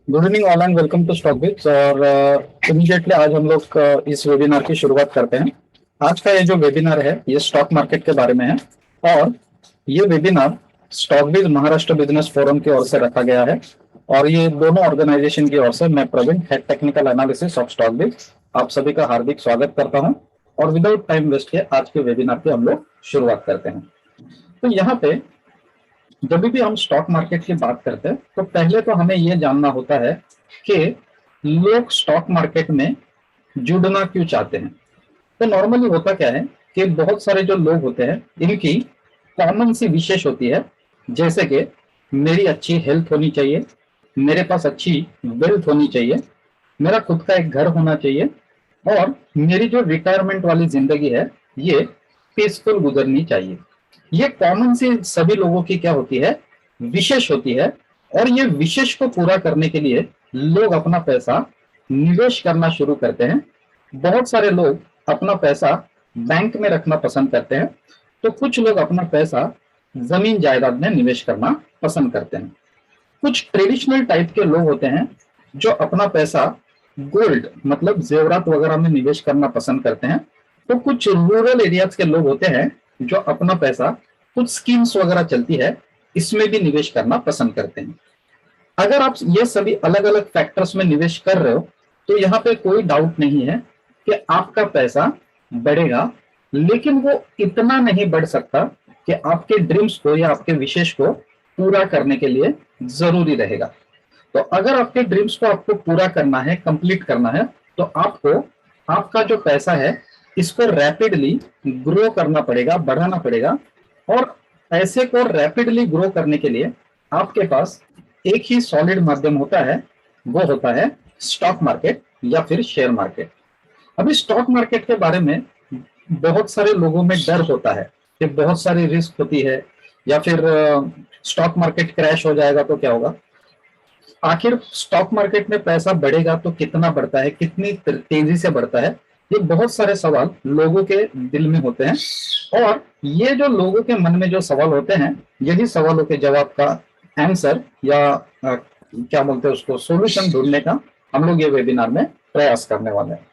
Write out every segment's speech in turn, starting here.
Good evening all and welcome to stock bits. और immediately आज हम लोग इस वेबिनार की शुरुआत करते हैं। आज का ये जो वेबिनार है ये स्टॉक मार्केट के बारे में है। और ये वेबिनार स्टॉक बिज महाराष्ट्र बिजनेस फोरम की ओर से रखा गया है। और ये दोनों ऑर्गेनाइजेशन की ओर से मैं Praveen, head technical analysis of stock biz, आप सभी का हार्दिक स्वागत करता हूं। और विदाउट टाइम वेस्ट किए आज के वेबिनार की हम लोग शुरुआत करते हैं। तो यहाँ पे जब भी हम स्टॉक मार्केट की बात करते हैं तो पहले तो हमें यह जानना होता है कि लोग स्टॉक मार्केट में जुड़ना क्यों चाहते हैं। तो नॉर्मली होता क्या है कि बहुत सारे जो लोग होते हैं इनकी कॉमन सी विशेष होती है, जैसे कि मेरी अच्छी हेल्थ होनी चाहिए, मेरे पास अच्छी वेल्थ होनी चाहिए, मेरा खुद का एक घर होना चाहिए, और मेरी जो रिटायरमेंट वाली जिंदगी है ये पीसफुल गुजरनी चाहिए। ये कॉमन सी सभी लोगों की क्या होती है, विशेष होती है। और ये विशेष को पूरा करने के लिए लोग अपना पैसा निवेश करना शुरू करते हैं। बहुत सारे लोग अपना पैसा बैंक में रखना पसंद करते हैं, तो कुछ लोग अपना पैसा जमीन जायदाद में निवेश करना पसंद करते हैं। कुछ ट्रेडिशनल टाइप के लोग होते हैं जो अपना पैसा गोल्ड मतलब जेवरात वगैरह में निवेश करना पसंद करते हैं। तो कुछ रूरल एरियाज के लोग होते हैं जो अपना पैसा कुछ स्कीम्स वगैरह चलती है इसमें भी निवेश करना पसंद करते हैं। अगर आप ये सभी अलग अलग फैक्टर्स में निवेश कर रहे हो तो यहाँ पे कोई डाउट नहीं है कि आपका पैसा बढ़ेगा, लेकिन वो इतना नहीं बढ़ सकता कि आपके ड्रीम्स को या आपके विशेष को पूरा करने के लिए जरूरी रहेगा। तो अगर आपके ड्रीम्स को आपको पूरा करना है, कंप्लीट करना है, तो आपको आपका जो पैसा है इसको रैपिडली ग्रो करना पड़ेगा, बढ़ाना पड़ेगा। और पैसे को रैपिडली ग्रो करने के लिए आपके पास एक ही सॉलिड माध्यम होता है, वो होता है स्टॉक मार्केट या फिर शेयर मार्केट। अभी स्टॉक मार्केट के बारे में बहुत सारे लोगों में डर होता है कि बहुत सारी रिस्क होती है, या फिर स्टॉक मार्केट क्रैश हो जाएगा तो क्या होगा। आखिर स्टॉक मार्केट में पैसा बढ़ेगा तो कितना बढ़ता है, कितनी तेजी से बढ़ता है, ये बहुत सारे सवाल लोगों के दिल में होते हैं। और ये जो लोगों के मन में जो सवाल होते हैं, यही सवालों के जवाब का आंसर या क्या बोलते हैं उसको, सॉल्यूशन ढूंढने का हम लोग ये वेबिनार में प्रयास करने वाले हैं।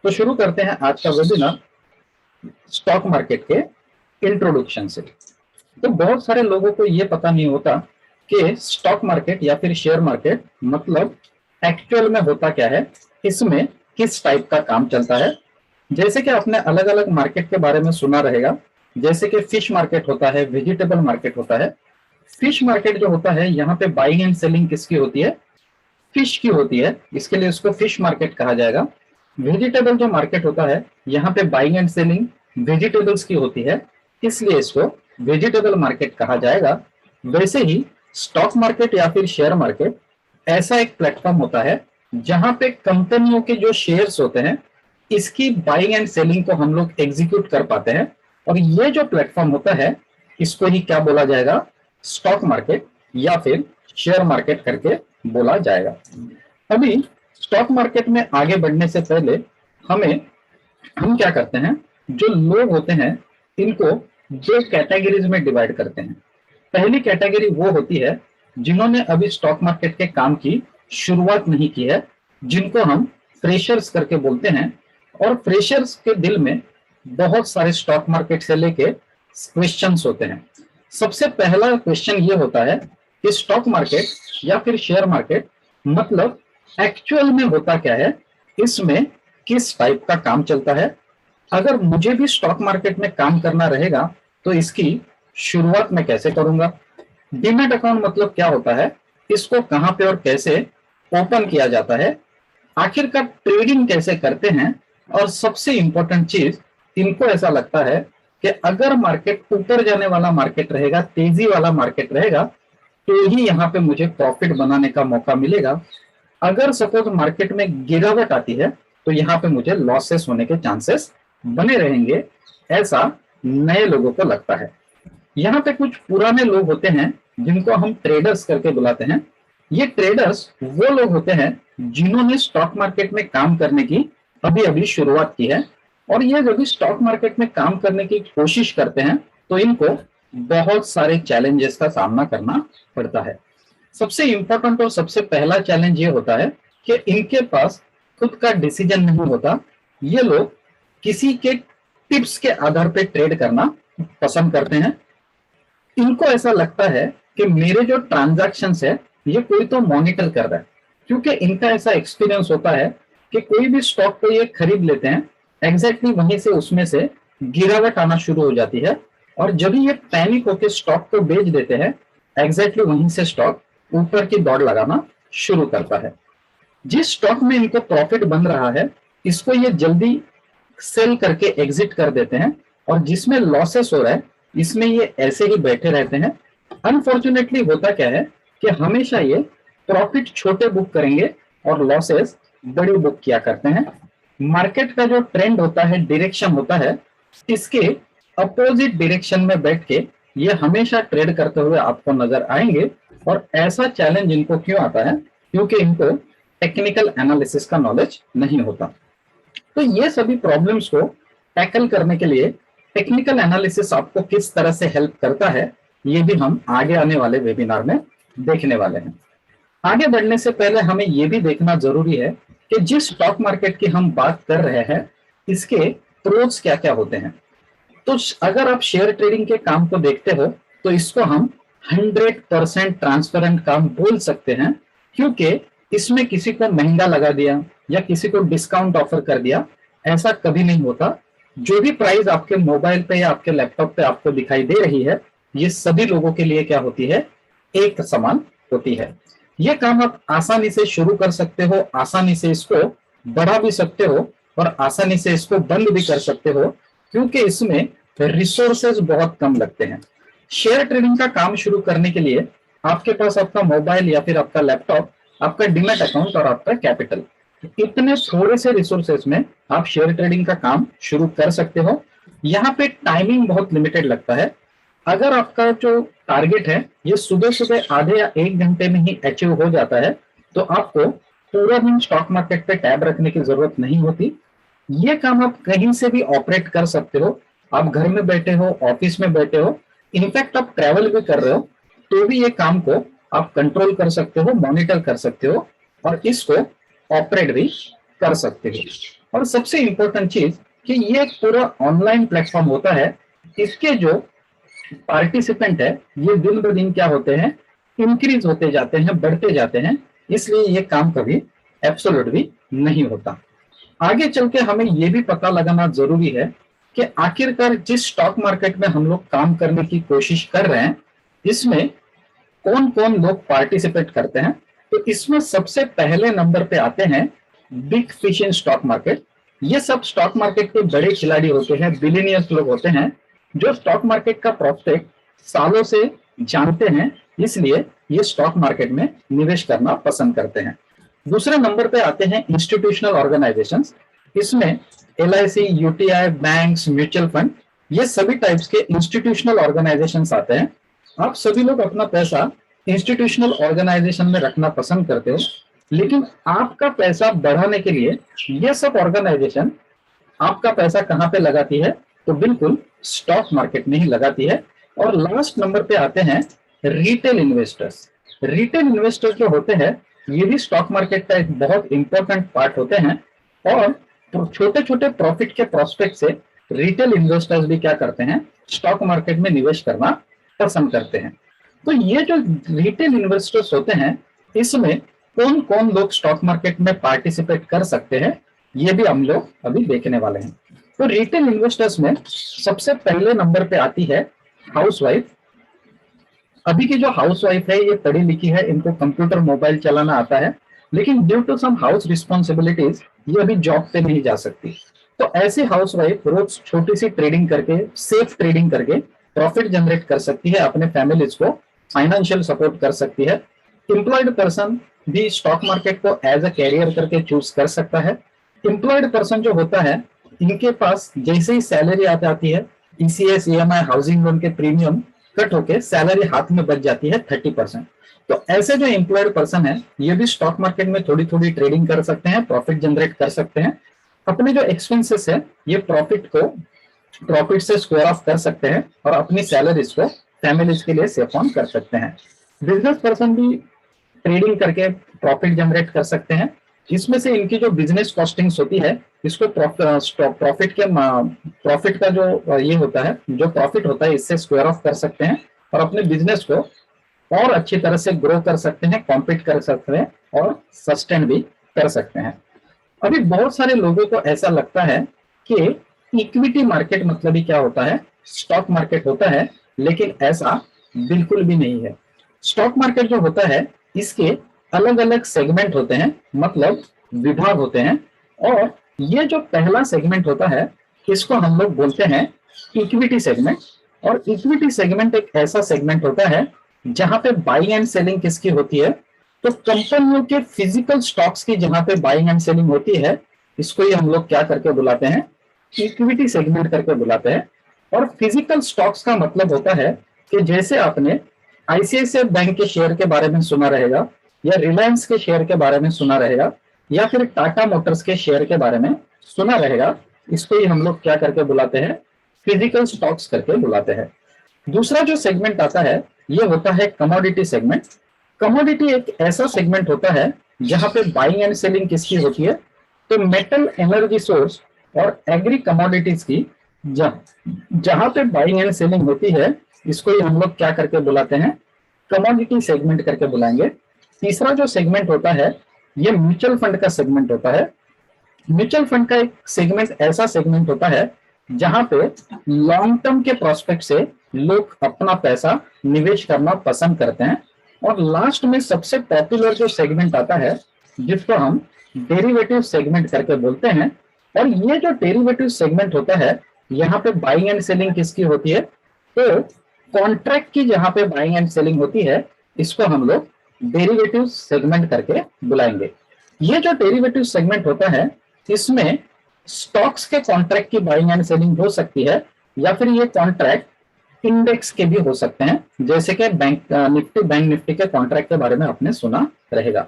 तो शुरू करते हैं आज का वेबिनार स्टॉक मार्केट के इंट्रोडक्शन से। तो बहुत सारे लोगों को ये पता नहीं होता कि स्टॉक मार्केट या फिर शेयर मार्केट मतलब एक्चुअल में होता क्या है, इसमें किस टाइप का काम चलता है। जैसे कि आपने अलग अलग मार्केट के बारे में सुना रहेगा, जैसे कि फिश मार्केट होता है, वेजिटेबल मार्केट होता है। फिश मार्केट जो होता है यहाँ पे बाइंग एंड सेलिंग किसकी होती है, फिश की होती है, इसके लिए उसको फिश मार्केट कहा जाएगा। वेजिटेबल जो मार्केट होता है यहाँ पे बाइंग एंड सेलिंग वेजिटेबल्स की होती है, इसलिए इसको वेजिटेबल मार्केट कहा जाएगा। वैसे ही स्टॉक मार्केट या फिर शेयर मार्केट ऐसा एक प्लेटफॉर्म होता है जहां पे कंपनियों के जो शेयर्स होते हैं इसकी बाइंग एंड सेलिंग को हम लोग एग्जीक्यूट कर पाते हैं। और ये जो प्लेटफॉर्म होता है इसको ही क्या बोला जाएगा, स्टॉक मार्केट या फिर शेयर मार्केट करके बोला जाएगा। अभी स्टॉक मार्केट में आगे बढ़ने से पहले हम क्या करते हैं, जो लोग होते हैं इनको दो कैटेगरीज में डिवाइड करते हैं। पहली कैटेगरी वो होती है जिन्होंने अभी स्टॉक मार्केट के काम की शुरुआत नहीं की है, जिनको हम फ्रेशर्स करके बोलते हैं। और फ्रेशर्स के दिल में बहुत सारे स्टॉक मार्केट से लेके क्वेश्चंस होते हैं। सबसे पहला क्वेश्चन ये होता है कि स्टॉक मार्केट या फिर शेयर मार्केट मतलब एक्चुअल में होता क्या है, इसमें किस टाइप का काम चलता है। अगर मुझे भी स्टॉक मार्केट में काम करना रहेगा तो इसकी शुरुआत मैं कैसे करूंगा, डीमैट अकाउंट मतलब क्या होता है, इसको कहां पे और कैसे ओपन किया जाता है, आखिरकार ट्रेडिंग कैसे करते हैं। और सबसे इंपॉर्टेंट चीज, इनको ऐसा लगता है कि अगर मार्केट ऊपर जाने वाला मार्केट रहेगा, तेजी वाला मार्केट रहेगा, तो ही यहाँ पे मुझे प्रॉफिट बनाने का मौका मिलेगा। अगर सपोज मार्केट में गिरावट आती है तो यहाँ पे मुझे लॉसेस होने के चांसेस बने रहेंगे, ऐसा नए लोगों को लगता है। यहाँ पे कुछ पुराने लोग होते हैं जिनको हम ट्रेडर्स करके बुलाते हैं। ये ट्रेडर्स वो लोग होते हैं जिन्होंने स्टॉक मार्केट में काम करने की अभी अभी शुरुआत की है। और ये जब भी स्टॉक मार्केट में काम करने की कोशिश करते हैं तो इनको बहुत सारे चैलेंजेस का सामना करना पड़ता है। सबसे इंपॉर्टेंट और सबसे पहला चैलेंज ये होता है कि इनके पास खुद का डिसीजन नहीं होता। ये लोग किसी के टिप्स के आधार पर ट्रेड करना पसंद करते हैं। इनको ऐसा लगता है कि मेरे जो ट्रांजैक्शंस है ये कोई तो मॉनिटर कर रहा है, क्योंकि इनका ऐसा एक्सपीरियंस होता है कि कोई भी स्टॉक को ये खरीद लेते हैं, एग्जैक्टली वहीं से उसमें से गिरावट आना शुरू हो जाती है, और जब ये पैनिक होकर स्टॉक को बेच देते हैं, एग्जैक्टली वहीं से स्टॉक ऊपर की दौड़ लगाना शुरू करता है। जिस स्टॉक में इनको प्रॉफिट बन रहा है इसको ये जल्दी सेल करके एग्जिट कर देते हैं, और जिसमें लॉसेस हो रहा है इसमें ये ऐसे ही बैठे रहते हैं। अनफॉर्चुनेटली होता क्या है कि हमेशा ये प्रॉफिट छोटे बुक करेंगे और लॉसेस बड़ी बुक किया करते हैं। मार्केट का जो ट्रेंड होता है, डायरेक्शन होता है, इसके अपोजिट डायरेक्शन में बैठ के ये हमेशा ट्रेड करते हुए आपको नजर आएंगे। और ऐसा चैलेंज इनको क्यों आता है? क्योंकि इनको टेक्निकल एनालिसिस का नॉलेज नहीं होता। तो ये सभी प्रॉब्लम्स को टैकल करने के लिए टेक्निकल एनालिसिस आपको किस तरह से हेल्प करता है, ये भी हम आगे आने वाले वेबिनार में देखने वाले हैं। आगे बढ़ने से पहले हमें यह भी देखना जरूरी है कि जिस स्टॉक मार्केट की हम बात कर रहे हैं इसके प्रोज क्या क्या होते हैं। तो अगर आप शेयर ट्रेडिंग के काम को देखते हो तो इसको हम 100% ट्रांसपेरेंट काम बोल सकते हैं, क्योंकि इसमें किसी को महंगा लगा दिया या किसी को डिस्काउंट ऑफर कर दिया, ऐसा कभी नहीं होता। जो भी प्राइस आपके मोबाइल पे या आपके लैपटॉप पे आपको दिखाई दे रही है ये सभी लोगों के लिए क्या होती है? एक समान होती है। ये काम आप आसानी से शुरू कर सकते हो, आसानी से इसको बढ़ा भी सकते हो और आसानी से इसको बंद भी कर सकते हो, क्योंकि इसमें रिसोर्सेज बहुत कम लगते हैं। शेयर ट्रेडिंग का काम शुरू करने के लिए आपके पास आपका मोबाइल या फिर आपका लैपटॉप, आपका डीमैट अकाउंट और आपका कैपिटल, इतने थोड़े से रिसोर्सेज में आप शेयर ट्रेडिंग का काम शुरू कर सकते हो। यहाँ पे टाइमिंग बहुत लिमिटेड लगता है। अगर आपका जो टारगेट है ये सुबह सुबह आधे या 1 घंटे में ही अचीव हो जाता है तो आपको पूरा दिन स्टॉक मार्केट पे टैब रखने की जरूरत नहीं होती। ये काम आप कहीं से भी ऑपरेट कर सकते हो। आप घर में बैठे हो, ऑफिस में बैठे हो, इनफैक्ट आप ट्रैवल भी कर रहे हो तो भी ये काम को आप कंट्रोल कर सकते हो, मॉनिटर कर सकते हो और इसको ऑपरेट भी कर सकते हो। और सबसे इंपॉर्टेंट चीज कि ये एक पूरा ऑनलाइन प्लेटफॉर्म होता है। इसके जो पार्टिसिपेंट है ये दिन ब दिन क्या होते हैं? इंक्रीज होते जाते हैं, बढ़ते जाते हैं, इसलिए ये काम कभी एब्सोल्यूट भी नहीं होता। आगे चल के हमें ये भी पता लगाना जरूरी है कि आखिरकार जिस स्टॉक मार्केट में हम लोग काम करने की कोशिश कर रहे हैं इसमें कौन कौन लोग पार्टिसिपेट करते हैं। तो इसमें सबसे पहले नंबर पे आते हैं big fish in stock market. ये सब स्टॉक मार्केट के बड़े खिलाड़ी होते हैं, बिलियनियर्स लोग होते हैं जो स्टॉक मार्केट का प्रोस्पेक्ट सालों से जानते हैं, इसलिए ये स्टॉक मार्केट में निवेश करना पसंद करते हैं। दूसरे नंबर पे आते हैं इंस्टीट्यूशनल ऑर्गेनाइजेशंस। इसमें LIC, UTI, banks, mutual fund, ये सभी टाइप्स के इंस्टीट्यूशनल ऑर्गेनाइजेशंस आते हैं। आप सभी लोग अपना पैसा इंस्टीट्यूशनल ऑर्गेनाइजेशन में रखना पसंद करते हो, लेकिन आपका पैसा बढ़ाने के लिए ये सब ऑर्गेनाइजेशन आपका पैसा कहां पे लगाती है? तो बिल्कुल स्टॉक मार्केट में ही लगाती है। और लास्ट नंबर पे आते हैं रिटेल इन्वेस्टर्स। रिटेल इन्वेस्टर्स जो होते हैं ये भी स्टॉक मार्केट का एक बहुत इंपॉर्टेंट पार्ट होते हैं, और छोटे छोटे प्रॉफिट के प्रोस्पेक्ट से रिटेल इन्वेस्टर्स भी क्या करते हैं? स्टॉक मार्केट में निवेश करना पसंद करते हैं। तो ये जो रिटेल इन्वेस्टर्स होते हैं इसमें कौन कौन लोग स्टॉक मार्केट में पार्टिसिपेट कर सकते हैं ये भी हम लोग अभी देखने वाले हैं। तो रिटेल इन्वेस्टर्स में सबसे पहले नंबर पे आती है हाउसवाइफ। अभी की जो हाउसवाइफ है ये पढ़ी लिखी है, इनको कंप्यूटर मोबाइल चलाना आता है, लेकिन due to some house responsibilities ये अभी जॉब पे नहीं जा सकती। तो ऐसी हाउसवाइफ रोज छोटी सी ट्रेडिंग करके, सेफ ट्रेडिंग करके प्रॉफिट जनरेट कर सकती है, अपने फैमिलीज को फाइनेंशियल सपोर्ट कर सकती है। एम्प्लॉयड पर्सन भी स्टॉक मार्केट को एज अ कैरियर करके चूज कर सकता है। एम्प्लॉयड पर्सन जो होता है इनके पास जैसे ही सैलरी आ जाती है, ECS, EMI, हाउसिंग लोन के प्रीमियम कट होके सैलरी हाथ में बच जाती है 30%। तो ऐसे जो एम्प्लॉयड पर्सन है ये भी स्टॉक मार्केट में थोड़ी थोड़ी ट्रेडिंग कर सकते हैं, प्रॉफिट जनरेट कर सकते हैं। अपने जो एक्सपेंसेस है ये प्रॉफिट से स्क्वायर ऑफ कर सकते हैं और अपनी सैलरीज को फैमिलीज के लिए सेफ ऑन कर सकते हैं। बिजनेस पर्सन भी ट्रेडिंग करके प्रॉफिट जनरेट कर सकते हैं। इसमें से इनकी जो बिजनेस कॉस्टिंग्स होती है, इसको प्रॉफिट का जो ये होता है, जो प्रॉफिट होता है, इससे स्क्वायर ऑफ कर सकते हैं और अपने बिजनेस को और अच्छी तरह से ग्रो कर सकते हैं, कॉम्पीट कर सकते हैं और सस्टेन भी कर सकते हैं। अभी बहुत सारे लोगों को ऐसा लगता है कि इक्विटी मार्केट मतलब ही क्या होता है, स्टॉक मार्केट होता है, लेकिन ऐसा बिल्कुल भी नहीं है। स्टॉक मार्केट जो होता है, इसके अलग अलग सेगमेंट होते हैं, मतलब विभाग होते हैं। और ये जो पहला सेगमेंट होता है, इसको हम लोग बोलते हैं इक्विटी सेगमेंट। और इक्विटी सेगमेंट एक ऐसा सेगमेंट होता है जहां पे बाइंग एंड सेलिंग किसकी होती है, तो कंपनियों के फिजिकल स्टॉक्स की जहां पे बाइंग एंड सेलिंग होती है, इसको ही हम लोग क्या करके बुलाते हैं, इक्विटी सेगमेंट करके बुलाते हैं। और फिजिकल स्टॉक्स का मतलब होता है कि जैसे आपने आईसीआईसीआई बैंक के शेयर के बारे में सुना रहेगा, या रिलायंस के शेयर के बारे में सुना रहेगा, या फिर टाटा मोटर्स के शेयर के बारे में सुना रहेगा, इसको ही हम लोग क्या करके बुलाते हैं, फिजिकल स्टॉक्स करके बुलाते हैं। दूसरा जो सेगमेंट आता है, ये होता है कमोडिटी सेगमेंट। कमोडिटी एक ऐसा सेगमेंट होता है जहां पे बाइंग एंड सेलिंग किसकी होती है, तो मेटल, एनर्जी सोर्स और एग्री कमोडिटीज की जहां पे बाइंग एंड सेलिंग होती है, इसको ही हम लोग क्या करके बुलाते हैं, कमोडिटी सेगमेंट करके बुलाएंगे। तीसरा जो सेगमेंट होता है, ये म्यूचुअल फंड का सेगमेंट होता है। म्यूचुअल फंड का एक सेगमेंट ऐसा सेगमेंट होता है जहां पे लॉन्ग टर्म के प्रोस्पेक्ट से लोग अपना पैसा निवेश करना पसंद करते हैं। और लास्ट में सबसे पॉपुलर जो सेगमेंट आता है, जिसको हम डेरिवेटिव सेगमेंट करके बोलते हैं। और ये जो डेरिवेटिव सेगमेंट होता है, यहाँ पे बाइंग एंड सेलिंग किसकी होती है, तो कॉन्ट्रैक्ट की जहां पे बाइंग एंड सेलिंग होती है, इसको हम लोग डेरिवेटिव सेगमेंट करके बुलाएंगे। ये जो डेरिवेटिव सेगमेंट होता है, इसमें स्टॉक्स के कॉन्ट्रैक्ट की बाइंग एंड सेलिंग हो सकती है, या फिर ये कॉन्ट्रैक्ट इंडेक्स के भी हो सकते हैं, जैसे कि बैंक निफ्टी के कॉन्ट्रैक्ट के बारे में आपने सुना रहेगा।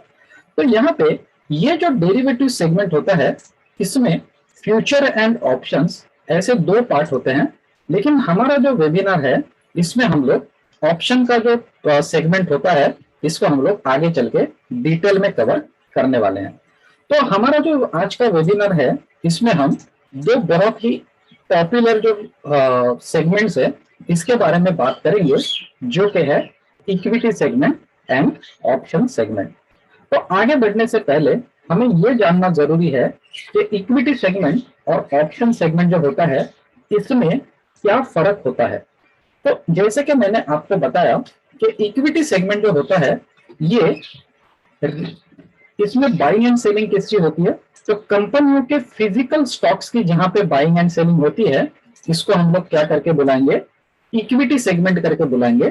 तो यहाँ पे ये जो डेरिवेटिव सेगमेंट होता है, इसमें फ्यूचर एंड ऑप्शंस ऐसे दो पार्ट होते हैं। लेकिन हमारा जो वेबिनार है, इसमें हम लोग ऑप्शन का जो सेगमेंट होता है, इसको हम लोग आगे चल के डिटेल में कवर करने वाले हैं। तो हमारा जो आज का वेबिनार है, इसमें हम दो बहुत ही पॉपुलर जो सेगमेंट्स है, इसके बारे में बात करेंगे, जो कि है equity segment and option segment. तो आगे बढ़ने से पहले हमें यह जानना जरूरी है कि इक्विटी सेगमेंट और ऑप्शन सेगमेंट जो होता है, इसमें क्या फर्क होता है। तो जैसे कि मैंने आपको बताया कि इक्विटी सेगमेंट जो होता है, ये इसमें बाइंग एंड सेलिंग किसकी होती है, तो कंपनियों के फिजिकल स्टॉक्स की जहां पे बाइंग एंड सेलिंग होती है, इसको हम लोग क्या करके बुलाएंगे, इक्विटी सेगमेंट करके बुलाएंगे।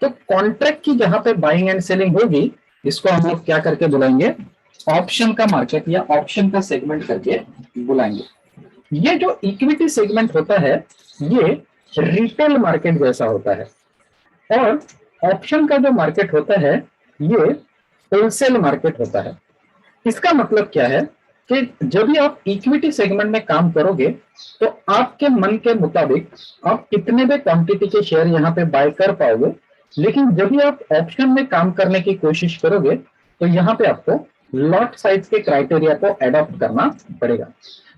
तो कॉन्ट्रैक्ट की जहां पे बाइंग एंड सेलिंग होगी, इसको हम लोग क्या करके बुलाएंगे, ऑप्शन का मार्केट या ऑप्शन का सेगमेंट करके बुलाएंगे। ये जो इक्विटी सेगमेंट होता है, ये रिटेल मार्केट जैसा होता है। और ऑप्शन का जो मार्केट होता है, ये होलसेल मार्केट होता है। इसका मतलब क्या है कि जब भी आप इक्विटी सेगमेंट में काम करोगे, तो आपके मन के मुताबिक आप कितने भी क्वांटिटी के शेयर यहाँ पे बाय कर पाओगे। लेकिन जब भी आप ऑप्शन में काम करने की कोशिश करोगे, तो यहाँ पे आपको लॉट साइज के क्राइटेरिया को एडॉप्ट करना पड़ेगा।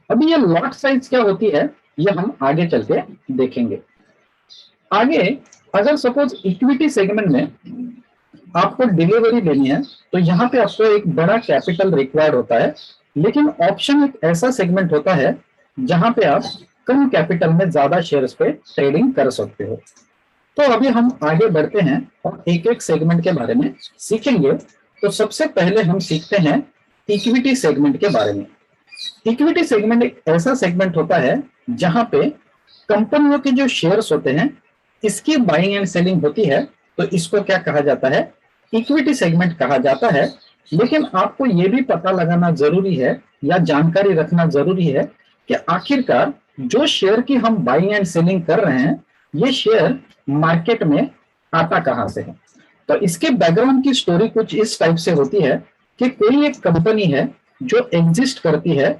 अभी ये लॉट साइज क्या होती है, ये हम आगे चल के देखेंगे। आगे अगर सपोज इक्विटी सेगमेंट में आपको डिलीवरी लेनी है, तो यहाँ पे आपको एक बड़ा कैपिटल रिक्वायर्ड होता है। लेकिन ऑप्शन एक ऐसा सेगमेंट होता है जहां पे आप कम कैपिटल में ज्यादा शेयर्स पे ट्रेडिंग कर सकते हो। तो अभी हम आगे बढ़ते हैं और एक एक सेगमेंट के बारे में सीखेंगे। तो सबसे पहले हम सीखते हैं इक्विटी सेगमेंट के बारे में। इक्विटी सेगमेंट एक ऐसा सेगमेंट होता है जहां पे कंपनियों के जो शेयर्स होते हैं, इसकी बाइंग एंड सेलिंग होती है। तो इसको क्या कहा जाता है, इक्विटी सेगमेंट कहा जाता है। लेकिन आपको यह भी पता लगाना जरूरी है या जानकारी रखना जरूरी है कि आखिरकार जो शेयर की हम बाइंग एंड सेलिंग कर रहे हैं, ये शेयर मार्केट में आता कहां से है। तो इसके बैकग्राउंड की स्टोरी कुछ इस टाइप से होती है कि कोई एक कंपनी है जो एग्जिस्ट करती है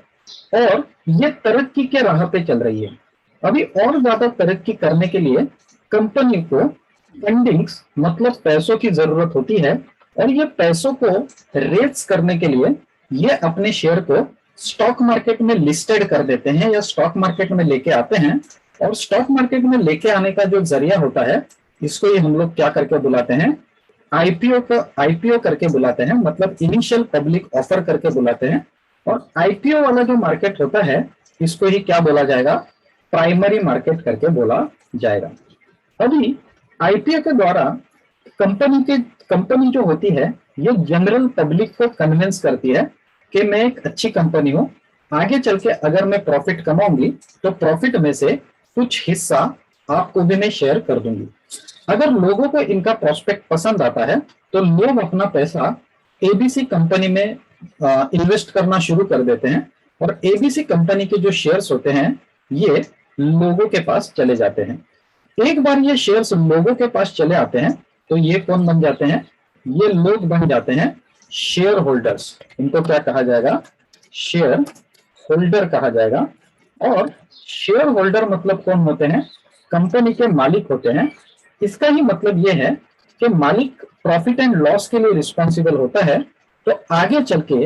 और ये तरक्की के राह पे चल रही है। अभी और ज्यादा तरक्की करने के लिए कंपनी को फंडिंग्स मतलब पैसों की जरूरत होती है। और ये पैसों को रेज करने के लिए ये अपने शेयर को स्टॉक मार्केट में लिस्टेड कर देते हैं या स्टॉक मार्केट में लेके आते हैं। और स्टॉक मार्केट में लेके आने का जो जरिया होता है, इसको ये हम लोग क्या करके बुलाते हैं, आईपीओ का, आईपीओ करके बुलाते हैं, मतलब इनिशियल पब्लिक ऑफर करके बुलाते हैं। और आईपीओ वाला जो मार्केट होता है, इसको ही क्या बोला जाएगा, प्राइमरी मार्केट करके बोला जाएगा। अभी आईपीओ के द्वारा कंपनी जो होती है, ये जनरल पब्लिक को कन्विंस करती है कि मैं एक अच्छी कंपनी हूं, आगे चल के अगर मैं प्रॉफिट कमाऊंगी तो प्रॉफिट में से कुछ हिस्सा आपको भी मैं शेयर कर दूंगी। अगर लोगों को इनका प्रोस्पेक्ट पसंद आता है तो लोग अपना पैसा एबीसी कंपनी में इन्वेस्ट करना शुरू कर देते हैं, और एबीसी कंपनी के जो शेयर्स होते हैं ये लोगों के पास चले जाते हैं। एक बार ये शेयर्स लोगों के पास चले आते हैं तो ये कौन बन जाते हैं, ये लोग बन जाते हैं शेयर होल्डर्स। इनको क्या कहा जाएगा, शेयर होल्डर कहा जाएगा। और शेयर होल्डर मतलब कौन होते हैं, कंपनी के मालिक होते हैं। इसका ही मतलब ये है कि मालिक प्रॉफिट एंड लॉस के लिए रिस्पॉन्सिबल होता है। तो आगे चल के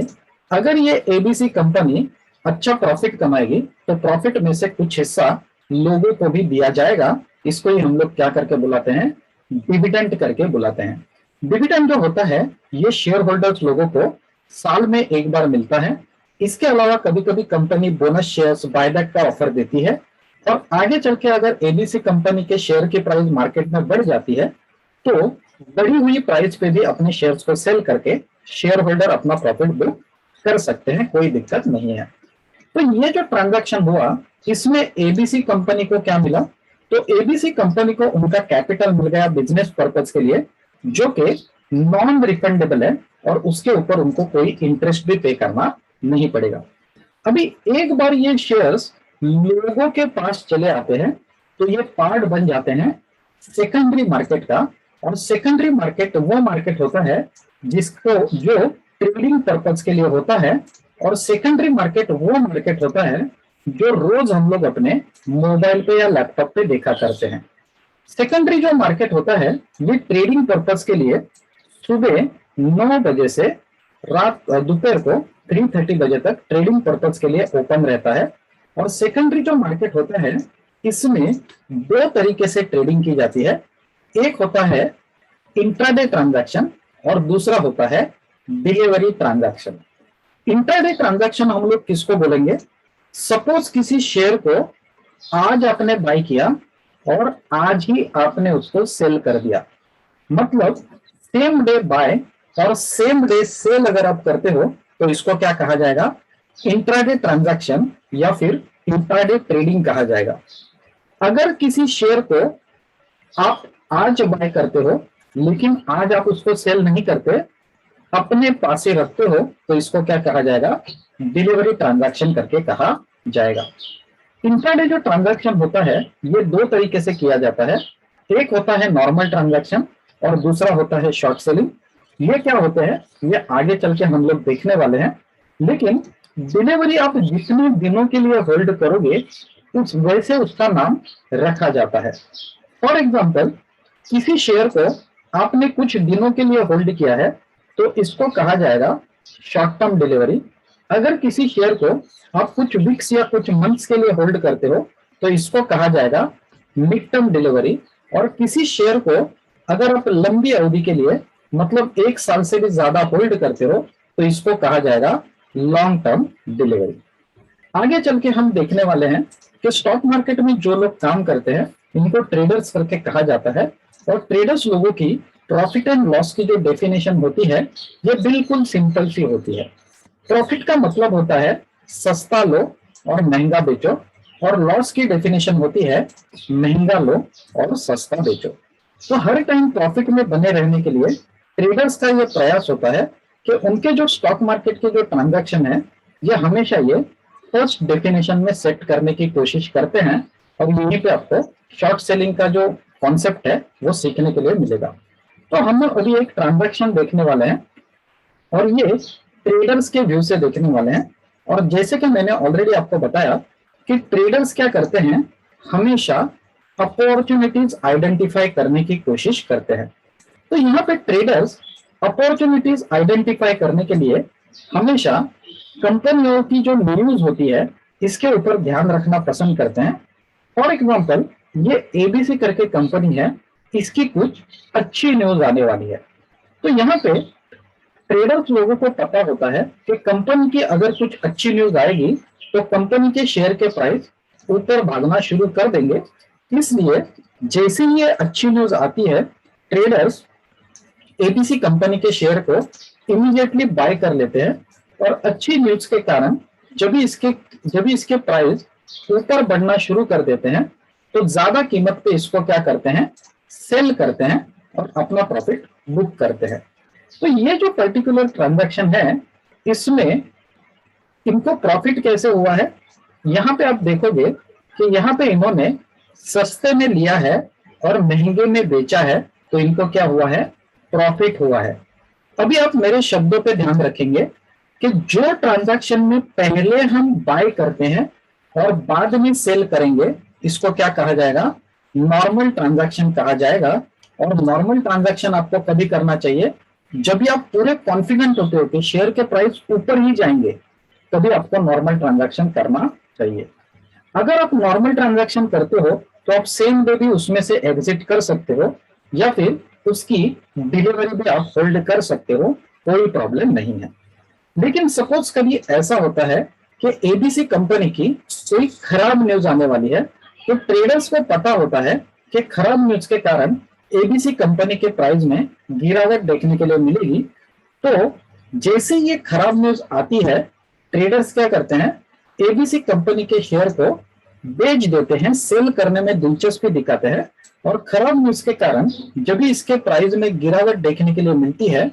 अगर ये एबीसी कंपनी अच्छा प्रॉफिट कमाएगी तो प्रॉफिट में से कुछ हिस्सा लोगों को भी दिया जाएगा। इसको ही हम लोग क्या करके बुलाते हैं, डिविडेंड करके बुलाते हैं। डिविडेंड जो होता है ये शेयर होल्डर्स लोगों को साल में एक बार मिलता है। इसके अलावा कभी कभी कंपनी बोनस शेयर्स, बायबैक का ऑफर देती है। और आगे चल के अगर एबीसी कंपनी के शेयर की प्राइस मार्केट में बढ़ जाती है तो बढ़ी हुई प्राइस पे भी अपने शेयर्स को सेल करके शेयर होल्डर अपना प्रॉफिट बुक कर सकते हैं, कोई दिक्कत नहीं है। तो ये जो ट्रांजैक्शन हुआ, इसमें एबीसी कंपनी को क्या मिला, तो एबीसी कंपनी को उनका कैपिटल मिल गया बिजनेस पर्पज के लिए, जो कि नॉन रिफंडेबल है, और उसके ऊपर उनको कोई इंटरेस्ट भी पे करना नहीं पड़ेगा। अभी एक बार ये शेयर्स लोगों के पास चले आते हैं तो ये पार्ट बन जाते हैं सेकेंडरी मार्केट का। और सेकेंडरी मार्केट वो मार्केट होता है जिसको जो ट्रेडिंग पर्पज के लिए होता है। और सेकेंडरी मार्केट वो मार्केट होता है जो रोज हम लोग अपने मोबाइल पे या लैपटॉप पे देखा करते हैं। सेकेंडरी जो मार्केट होता है ये ट्रेडिंग पर्पज के लिए सुबह 9 बजे से रात दोपहर को 3:30 बजे तक ट्रेडिंग पर्पज के लिए ओपन रहता है। और सेकेंडरी जो मार्केट होता है इसमें दो तरीके से ट्रेडिंग की जाती है। एक होता है इंट्राडे ट्रांजैक्शन और दूसरा होता है डिलीवरी ट्रांजैक्शन। इंट्राडे ट्रांजैक्शन हम लोग किसको बोलेंगे, सपोज किसी शेयर को आज आपने बाय किया और आज ही आपने उसको सेल कर दिया, मतलब सेम डे बाय और सेम डे सेल अगर आप करते हो तो इसको क्या कहा जाएगा, इंट्राडे ट्रांजैक्शन या फिर इंट्राडे ट्रेडिंग कहा जाएगा। अगर किसी शेयर को आप आज बाय करते हो लेकिन आज आप उसको सेल नहीं करते, अपने पास ही रखते हो, तो इसको क्या कहा जाएगा, डिलीवरी ट्रांजैक्शन करके कहा जाएगा। इंट्राडे जो ट्रांजैक्शन होता है ये दो तरीके से किया जाता है। एक होता है नॉर्मल ट्रांजैक्शन और दूसरा होता है शॉर्ट सेलिंग। ये क्या होते हैं ये आगे चल के हम लोग देखने वाले हैं। लेकिन डिलीवरी आप जितने दिनों के लिए होल्ड करोगे उस वैसे उसका नाम रखा जाता है। फॉर एग्जाम्पल किसी शेयर को आपने कुछ दिनों के लिए होल्ड किया है तो इसको कहा जाएगा शॉर्ट टर्म डिलीवरी। अगर किसी शेयर को आप कुछ वीक्स या कुछ मंथ्स के लिए होल्ड करते हो तो इसको कहा जाएगा मिड टर्म डिलीवरी। और किसी शेयर को अगर आप लंबी अवधि के लिए मतलब 1 साल से भी ज्यादा होल्ड करते हो तो इसको कहा जाएगा लॉन्ग टर्म डिलीवरी। आगे चल के हम देखने वाले हैं कि स्टॉक मार्केट में जो लोग काम करते हैं इनको ट्रेडर्स करके कहा जाता है। और ट्रेडर्स लोगों की प्रॉफिट एंड लॉस की जो डेफिनेशन होती है ये बिल्कुल सिंपल सी होती है। प्रॉफिट का मतलब होता है सस्ता लो और महंगा बेचो, और लॉस की डेफिनेशन होती है महंगा लो और सस्ता बेचो। तो हर टाइम प्रॉफिट में बने रहने के लिए ट्रेडर्स का ये प्रयास होता है कि उनके जो स्टॉक मार्केट के जो ट्रांजैक्शन है ये हमेशा ये फर्स्ट डेफिनेशन में सेट करने की कोशिश करते हैं। और यहीं पे आपको शॉर्ट सेलिंग का जो कॉन्सेप्ट है वो सीखने के लिए मिलेगा। तो हम अभी एक ट्रांजैक्शन देखने वाले हैं और ये ट्रेडर्स के व्यू से देखने वाले हैं। और जैसे कि मैंने ऑलरेडी आपको बताया कि ट्रेडर्स क्या करते हैं, हमेशा अपॉर्चुनिटीज आइडेंटिफाई करने की कोशिश करते हैं। तो यहाँ पे ट्रेडर्स अपॉर्चुनिटीज आइडेंटिफाई करने के लिए हमेशा कंपनियों की जो न्यूज होती है इसके ऊपर ध्यान रखना पसंद करते हैं। फॉर एग्जाम्पल, ये एबीसी करके कंपनी है, इसकी कुछ अच्छी न्यूज आने वाली है। तो यहाँ पे ट्रेडर्स लोगों को पता होता है कि कंपनी की अगर कुछ अच्छी न्यूज आएगी तो कंपनी के शेयर के प्राइस ऊपर भागना शुरू कर देंगे। इसलिए जैसे ही ये अच्छी न्यूज आती है, ट्रेडर्स एबीसी कंपनी के शेयर को इमीडिएटली बाय कर लेते हैं और अच्छी न्यूज के कारण जब भी इसके प्राइस ऊपर बढ़ना शुरू कर देते हैं तो ज्यादा कीमत पे इसको क्या करते हैं, सेल करते हैं और अपना प्रॉफिट बुक करते हैं। तो ये जो पर्टिकुलर ट्रांजैक्शन है, इसमें इनको प्रॉफिट कैसे हुआ है, यहाँ पे आप देखोगे कि यहाँ पे इन्होंने सस्ते में लिया है और महंगे में बेचा है, तो इनको क्या हुआ है, प्रॉफिट हुआ है। अभी आप मेरे शब्दों पे ध्यान रखेंगे कि जो ट्रांजैक्शन में पहले हम बाय करते हैं और बाद में सेल करेंगे, इसको क्या कहा जाएगा, नॉर्मल ट्रांजैक्शन कहा जाएगा। और नॉर्मल ट्रांजैक्शन आपको कभी करना चाहिए जब भी आप पूरे कॉन्फिडेंट होते हो कि शेयर के प्राइस ऊपर ही जाएंगे, तभी आपको नॉर्मल ट्रांजैक्शन करना चाहिए। अगर आप नॉर्मल ट्रांजैक्शन करते हो तो आप सेम डे भी उसमें से एग्जिट कर सकते हो या फिर उसकी डिलीवरी भी आप होल्ड कर सकते हो, कोई प्रॉब्लम नहीं है। लेकिन सपोज कभी ऐसा होता है कि एबीसी कंपनी की कोई खराब न्यूज आने वाली है, तो ट्रेडर्स को पता होता है कि खराब न्यूज के कारण एबीसी कंपनी के प्राइस में गिरावट देखने के लिए मिलेगी। तो जैसे ये खराब न्यूज आती है, ट्रेडर्स क्या करते हैं, एबीसी कंपनी के शेयर को बेच देते हैं, सेल करने में दिलचस्पी दिखाते हैं और खराब न्यूज के कारण जब भी इसके प्राइस में गिरावट देखने के लिए मिलती है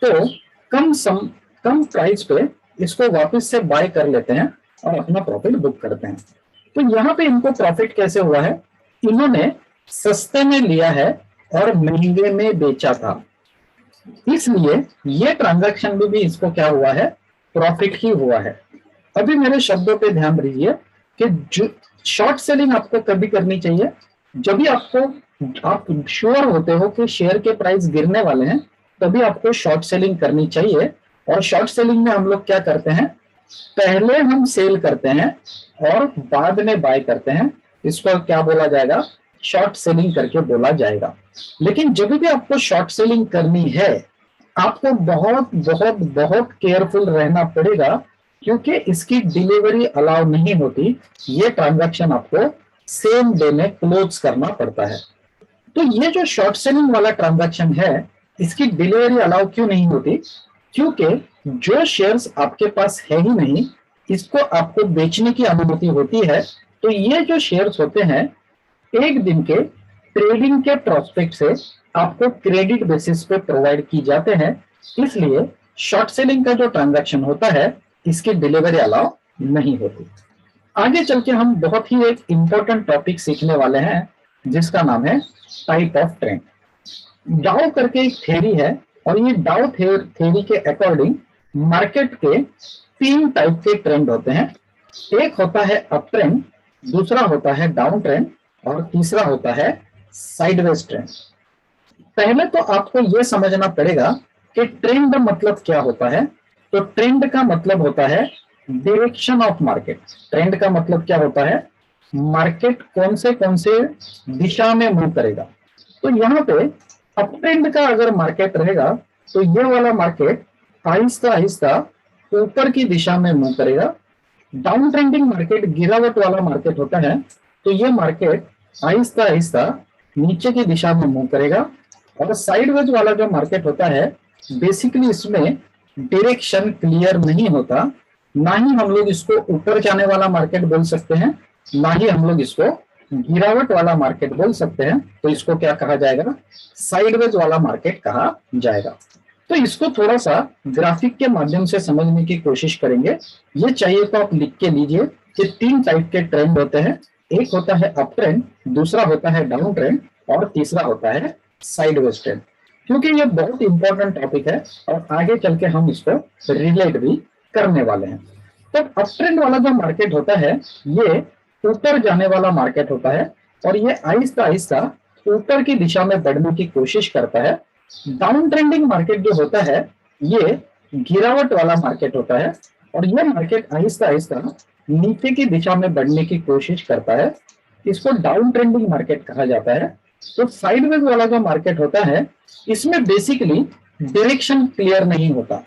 तो कम प्राइस पे इसको वापस से बाय कर लेते हैं और अपना प्रॉफिट बुक करते हैं। तो यहाँ पे इनको प्रॉफिट कैसे हुआ है, इन्होंने सस्ते में लिया है और महंगे में बेचा था, इसलिए ये ट्रांजैक्शन में भी इसको क्या हुआ है, प्रॉफिट ही हुआ है। अभी मेरे शब्दों पे ध्यान दीजिए कि शॉर्ट सेलिंग आपको कभी करनी चाहिए जब भी आप श्योर होते हो कि शेयर के प्राइस गिरने वाले हैं, तभी आपको शॉर्ट सेलिंग करनी चाहिए। और शॉर्ट सेलिंग में हम लोग क्या करते हैं, पहले हम सेल करते हैं और बाद में बाय करते हैं, इसको क्या बोला जाएगा, शॉर्ट सेलिंग करके बोला जाएगा। लेकिन जब भी आपको शॉर्ट सेलिंग करनी है, आपको बहुत बहुत बहुत केयरफुल रहना पड़ेगा, क्योंकि इसकी डिलीवरी अलाउ नहीं होती। ये ट्रांजैक्शन आपको सेम डे में क्लोज करना पड़ता है। तो ये जो शॉर्ट सेलिंग वाला ट्रांजैक्शन है, इसकी डिलीवरी अलाउ क्यों नहीं होती, क्योंकि जो शेयर्स आपके पास है ही नहीं, इसको आपको बेचने की अनुमति होती है। तो ये जो शेयर्स होते हैं, एक दिन के ट्रेडिंग के प्रोस्पेक्ट से आपको क्रेडिट बेसिस पे प्रोवाइड की जाते हैं। इसलिए शॉर्ट सेलिंग का जो ट्रांजैक्शन होता है, इसकी डिलीवरी अलाउ नहीं होती। आगे चल के हम बहुत ही एक इंपॉर्टेंट टॉपिक सीखने वाले हैं, जिसका नाम है टाइप ऑफ ट्रेंड। डाउ करके एक थ्योरी है और ये डाउ थ्योरी के अकॉर्डिंग मार्केट के 3 टाइप के ट्रेंड होते हैं। एक होता है अप ट्रेंड, दूसरा होता है डाउन ट्रेंड और तीसरा होता है साइडवेज ट्रेंड। पहले तो आपको यह समझना पड़ेगा कि ट्रेंड मतलब क्या होता है। तो ट्रेंड का मतलब होता है डायरेक्शन ऑफ मार्केट। ट्रेंड का मतलब क्या होता है, मार्केट कौन से दिशा में मूव करेगा। तो यहाँ पे अप ट्रेंड का अगर मार्केट रहेगा तो ये वाला मार्केट आहिस्ता आहिस्ता ऊपर की दिशा में मूव करेगा। डाउन ट्रेंडिंग मार्केट गिरावट वाला मार्केट होता है, तो ये मार्केट आहिस्ता आहिस्ता नीचे की दिशा में मूव करेगा। और साइडवेज वाला जो मार्केट होता है, बेसिकली इसमें डायरेक्शन क्लियर नहीं होता। ना ही हम लोग इसको ऊपर जाने वाला मार्केट बोल सकते हैं, ना ही हम लोग इसको गिरावट वाला मार्केट बोल सकते हैं। तो इसको क्या कहा जाएगा, साइडवेज वाला मार्केट कहा जाएगा। तो इसको थोड़ा सा ग्राफिक के माध्यम से समझने की कोशिश करेंगे। ये चाहिए तो आप लिख के लीजिए कि 3 टाइप के ट्रेंड होते हैं। एक होता है अप ट्रेंड, दूसरा होता है डाउन ट्रेंड और तीसरा होता है साइडवेज ट्रेंड। क्योंकि ये बहुत इंपॉर्टेंट टॉपिक है और आगे चल के हम इसको रिलेट भी करने वाले हैं। तो अप ट्रेंड वाला जो मार्केट होता है, ये ऊपर जाने वाला मार्केट होता है और ये आहिस्ता आहिस्ता ऊपर की दिशा में बढ़ने की कोशिश करता है। डाउन ट्रेंडिंग मार्केट जो होता है ये गिरावट वाला मार्केट होता है और यह मार्केट आहिस्ता आहिस्ता नीचे की दिशा में बढ़ने की कोशिश करता है। इसको डाउन ट्रेंडिंग मार्केट कहा जाता है। तो साइडवेज वाला जो मार्केट होता है इसमें बेसिकली डायरेक्शन क्लियर नहीं होता।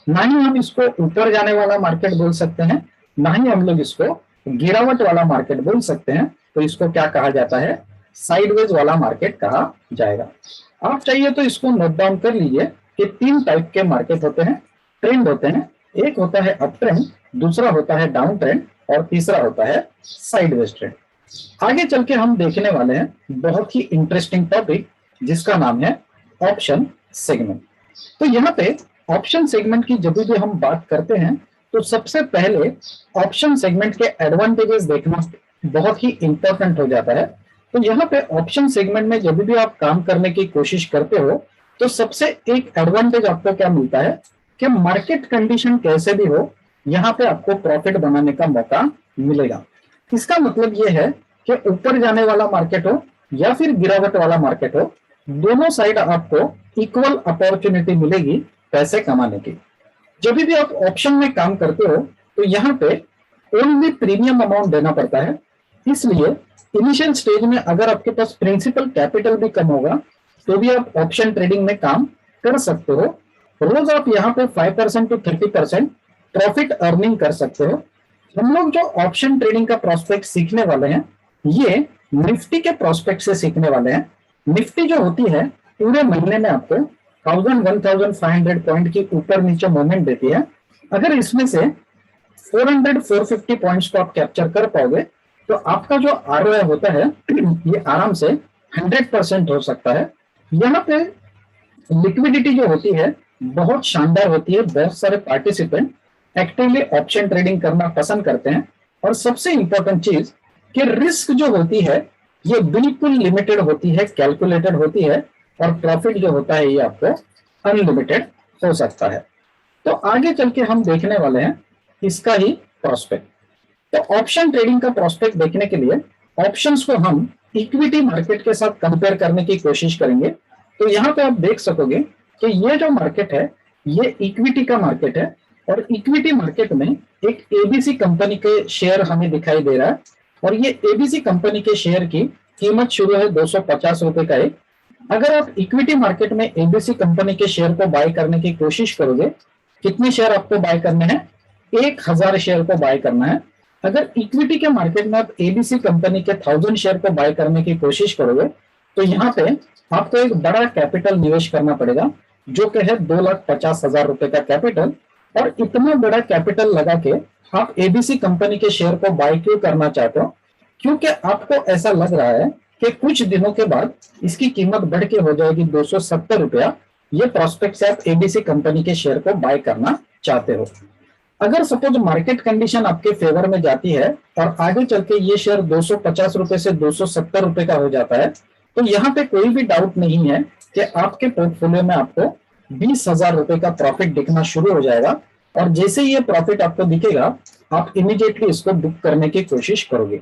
ना ही हम इसको ऊपर जाने वाला मार्केट बोल सकते हैं, ना ही हम लोग इसको गिरावट वाला मार्केट बोल सकते हैं। तो इसको क्या कहा जाता है? साइडवेज वाला मार्केट कहा जाएगा। आप चाहिए तो इसको नोट डाउन कर लीजिए कि 3 टाइप के मार्केट होते हैं, ट्रेंड होते हैं। एक होता है अप ट्रेंड, दूसरा होता है डाउन ट्रेंड और तीसरा होता है साइडवेज ट्रेंड। आगे चल के हम देखने वाले हैं बहुत ही इंटरेस्टिंग टॉपिक जिसका नाम है ऑप्शन सेगमेंट। तो यहाँ पे ऑप्शन सेगमेंट की जब भी हम बात करते हैं तो सबसे पहले ऑप्शन सेगमेंट के एडवांटेजेस देखना बहुत ही इंपॉर्टेंट हो जाता है। तो यहाँ पे ऑप्शन सेगमेंट में जब भी आप काम करने की कोशिश करते हो तो सबसे एक एडवांटेज आपको क्या मिलता है कि मार्केट कंडीशन कैसे भी हो यहाँ पे आपको प्रॉफिट बनाने का मौका मिलेगा। इसका मतलब ये है कि ऊपर जाने वाला मार्केट हो या फिर गिरावट वाला मार्केट हो, दोनों साइड आपको इक्वल अपॉर्चुनिटी मिलेगी पैसे कमाने की। जब भी आप ऑप्शन में काम करते हो तो यहाँ पे ओनली प्रीमियम अमाउंट देना पड़ता है। इसलिए इनिशियल स्टेज में अगर आपके पास प्रिंसिपल कैपिटल भी कम होगा तो भी आप ऑप्शन ट्रेडिंग में काम कर सकते हो। रोज आप यहाँ पे 5% to 30% प्रॉफिट अर्निंग कर सकते हो। हम लोग जो ऑप्शन ट्रेडिंग का प्रोस्पेक्ट सीखने वाले हैं ये निफ्टी के प्रोस्पेक्ट से सीखने वाले हैं। निफ्टी जो होती है पूरे महीने में आपको 1000-1500 पॉइंट की ऊपर नीचे मूवमेंट देती है। अगर इसमें से 400-450 पॉइंट्स को आप कैप्चर कर पाओगे तो आपका जो आरओआई होता है ये आराम से 100% हो सकता है। यहाँ पे लिक्विडिटी जो होती है बहुत शानदार होती है। बहुत सारे पार्टिसिपेंट एक्टिवली ऑप्शन ट्रेडिंग करना पसंद करते हैं और सबसे इंपॉर्टेंट चीज कि रिस्क जो होती है ये बिल्कुल लिमिटेड होती है, कैलकुलेटेड होती है और प्रॉफिट जो होता है ये आपको अनलिमिटेड हो सकता है। तो आगे चल के हम देखने वाले हैं इसका ही प्रोस्पेक्ट। तो ऑप्शन ट्रेडिंग का प्रोस्पेक्ट देखने के लिए ऑप्शंस को हम इक्विटी मार्केट के साथ कंपेयर करने की कोशिश करेंगे। तो यहाँ पे आप देख सकोगे कि ये जो मार्केट है ये इक्विटी का मार्केट है और इक्विटी मार्केट में एक एबीसी कंपनी के शेयर हमें दिखाई दे रहा है और ये एबीसी कंपनी के शेयर की कीमत शुरू है 250 रुपए का एक। अगर आप इक्विटी मार्केट में एबीसी कंपनी के शेयर को बाय करने की कोशिश करोगे, कितने शेयर आपको बाय करने हैं? 1000 शेयर को बाय करना है। अगर इक्विटी के मार्केट में आप एबीसी कंपनी के 1000 शेयर को बाय करने की कोशिश करोगे तो यहाँ पे आपको एक बड़ा कैपिटल निवेश करना पड़ेगा जो कि है 2,50,000 रुपए का कैपिटल। और इतना बड़ा कैपिटल लगा के आप एबीसी कंपनी के शेयर को बाय क्यों करना चाहते हो? क्योंकि आपको ऐसा लग रहा है कि कुछ दिनों के बाद इसकी कीमत बढ़ के हो जाएगी 270 रुपया। ये प्रोस्पेक्ट से आप एबीसी कंपनी के शेयर को बाय करना चाहते हो। अगर सपोज मार्केट कंडीशन आपके फेवर में जाती है और आगे चल के ये शेयर 250 रुपए से 270 रुपए का हो जाता है तो यहाँ पे कोई भी डाउट नहीं है कि आपके पोर्टफोलियो में आपको 20,000 रुपए का प्रॉफिट दिखना शुरू हो जाएगा। और जैसे ये प्रॉफिट आपको दिखेगा आप इमीडिएटली इसको बुक करने की कोशिश करोगे।